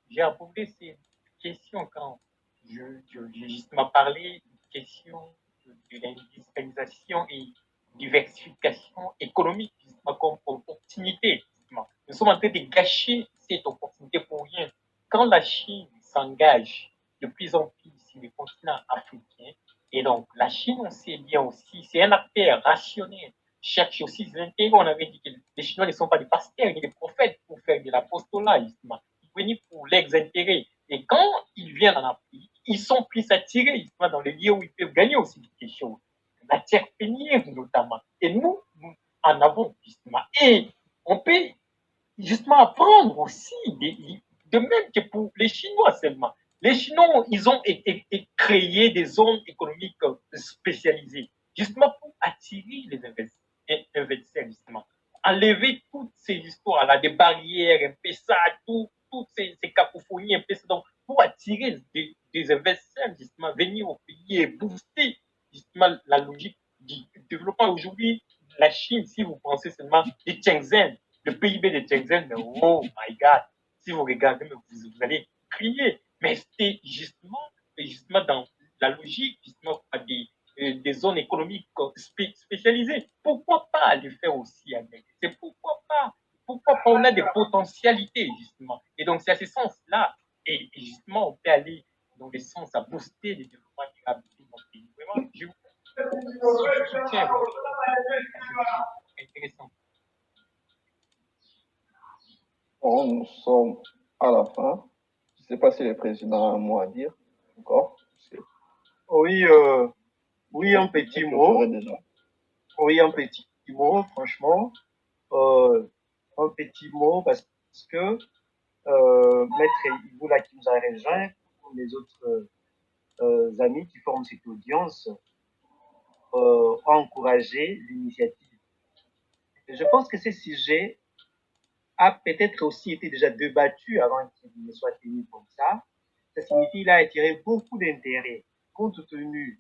J'ai abordé ces questions quand j'ai justement parlé de questions de l'industrialisation et diversification économique, justement, comme opportunité. Justement. Nous sommes en train de gâcher cette opportunité pour rien. Quand la Chine s'engage de plus en plus sur le continent africain, et donc la Chine, on sait bien aussi, c'est un acteur rationnel, cherche aussi des intérêts. On avait dit que les Chinois ne sont pas des pasteurs ni des prophètes pour faire de l'apostolat, justement. Ils viennent pour leurs intérêts. Et quand ils viennent en Afrique, ils sont plus attirés, justement, dans les lieux où ils peuvent gagner aussi quelque chose. La terre pénière, notamment. Et nous en avons, justement. Et on peut, justement, apprendre aussi, de même que pour les Chinois seulement. Les Chinois, ils ont créé des zones économiques spécialisées, justement pour attirer les investisseurs, justement. Enlever toutes ces histoires, là, des barrières, un peu ça, toutes ces cacophonies, un peu ça. Donc, pour attirer des investisseurs, justement, venir au pays et booster, justement, la logique du développement. Aujourd'hui, la Chine, si vous pensez seulement de Shenzhen, le PIB de Shenzhen, oh my God, si vous regardez, vous allez crier. Mais c'était justement dans la logique, justement, des zones économiques spécialisées. Pourquoi pas le faire aussi avec? C'est pourquoi pas on a des potentialités, justement. Et donc, c'est à ce sens-là. Et justement, on peut aller dans le sens à booster le développement durable de mon pays. Vraiment, je soutiens intéressant. Bon, nous sommes à la fin. Je ne sais pas si le président a un mot à dire encore. Oui, oui, un petit mot. Oui, un petit mot, franchement. Un petit mot parce que Maître Iboula qui nous a rejoint, les autres amis qui forment cette audience, ont encouragé l'initiative. Je pense que ce sujet a peut-être aussi été déjà débattu avant qu'il ne soit tenu comme ça. Ça signifie qu'il a attiré beaucoup d'intérêt, compte tenu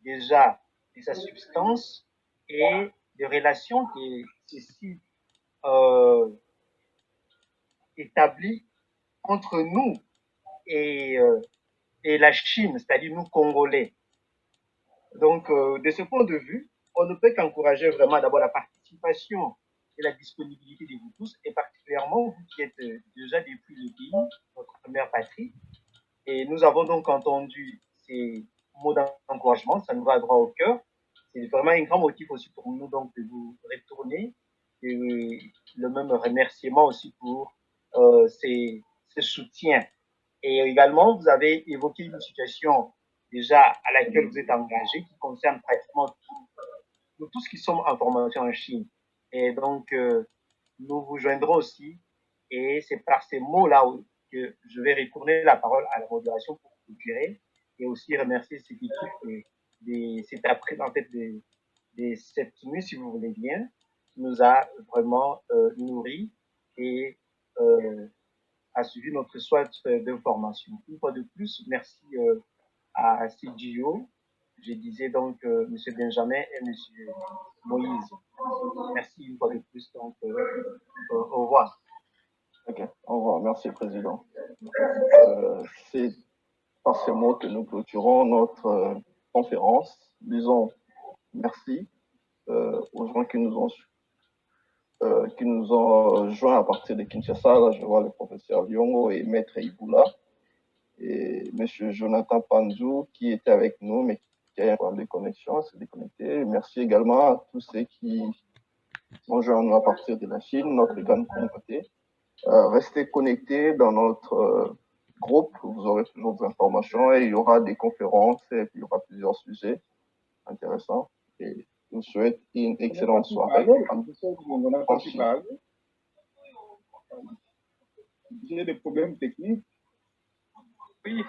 déjà de sa substance et des relations qui ceci établies entre nous et la Chine, c'est-à-dire nous Congolais. Donc, de ce point de vue, on ne peut qu'encourager vraiment d'abord la participation et la disponibilité de vous tous, et particulièrement vous qui êtes déjà depuis le pays, notre première patrie. Et nous avons donc entendu ces mots d'encouragement, ça nous va droit au cœur. C'est vraiment un grand motif aussi pour nous donc de vous retourner et le même remerciement aussi pour ces soutiens. Et également, vous avez évoqué une situation déjà à laquelle vous êtes engagé qui concerne pratiquement nous tous qui sommes en formation en Chine. Et donc, nous vous joindrons aussi. Et c'est par ces mots-là que je vais retourner la parole à la modération pour clôturer et aussi remercier cette équipe cet après, en fait, des 7 nuits, si vous voulez bien, qui nous a vraiment nourris et a suivi notre soif d'information. Une fois de plus, merci à CGO. Je disais donc M. Benjamin et M. Moïse. Merci une fois de plus. Donc, au revoir. Ok, au revoir. Merci, Président. C'est par ces mots que nous clôturons notre conférence. Disons merci aux gens qui nous ont joints à partir de Kinshasa. Là, je vois le professeur Liongo et Maître Iboula et Monsieur Jonathan Panzou qui était avec nous, mais qui a un problème de connexion, s'est déconnecté. Merci également à tous ceux qui sont joints à nous à partir de la Chine, notre grande communauté. Restez connectés dans notre groupe, vous aurez toujours des informations et il y aura des conférences et puis il y aura plusieurs sujets intéressants. Et je vous souhaite une excellente soirée. J'ai des problèmes techniques. Oui,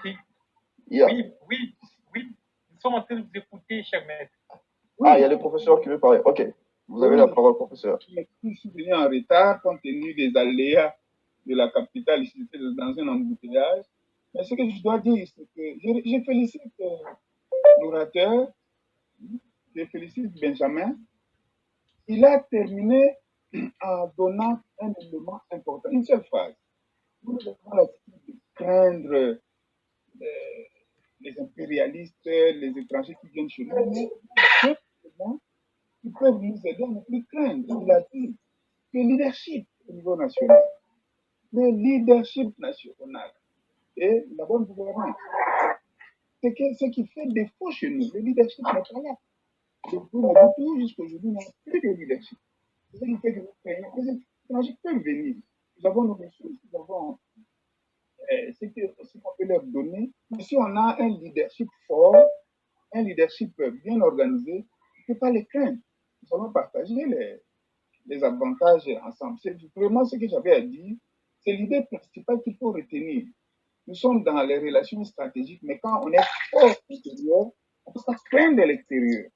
Yeah. oui. Nous sommes en train de vous écouter, cher maître. Oui. Ah, il y a le professeur qui veut parler. Ok, vous avez la parole, professeur. Je suis venu en retard compte tenu des aléas de la capitale, ici, dans un embouteillage. Mais ce que je dois dire, c'est que je félicite l'orateur, je félicite Benjamin. Il a terminé en donnant un élément important, une seule phrase. Nous devons la de craindre les impérialistes, les étrangers qui viennent chez nous, mais ils peuvent nous aider à ne plus craindre. Il a dit que le leadership au niveau national, le leadership national et la bonne gouvernance, c'est ce qui fait défaut chez nous. Le leadership n'est pas là. Depuis Mobutu jusqu'à aujourd'hui, il n'y a plus de leadership. C'est ce qui fait que nous craignons. Les étrangers peuvent venir. Nous avons nos ressources, nous avons ce qu'on peut leur donner. Mais si on a un leadership fort, un leadership bien organisé, on ne peut pas les craindre. Nous allons partager les avantages ensemble. C'est vraiment ce que j'avais à dire. C'est l'idée principale qu'il faut retenir. Nous sommes dans les relations stratégiques, mais quand on est fort extérieur, on peut pas craindre l'extérieur.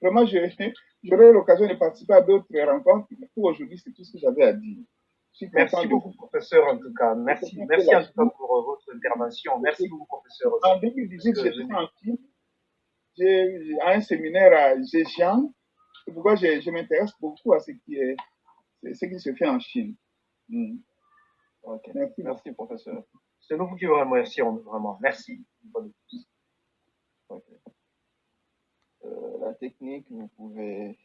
Vraiment, j'aurai l'occasion de participer à d'autres rencontres. Pour aujourd'hui, c'est tout ce que j'avais à dire. Merci beaucoup, professeur, en tout cas. Merci en tout cas pour votre intervention. Merci beaucoup, professeur. En 2018, j'étais en Chine. J'ai un séminaire à Zhejiang. C'est pourquoi je m'intéresse beaucoup à ce qui se fait en Chine. Okay. Merci, professeur. C'est nous qui vous remercions, vraiment. Merci. Okay. La technique, vous pouvez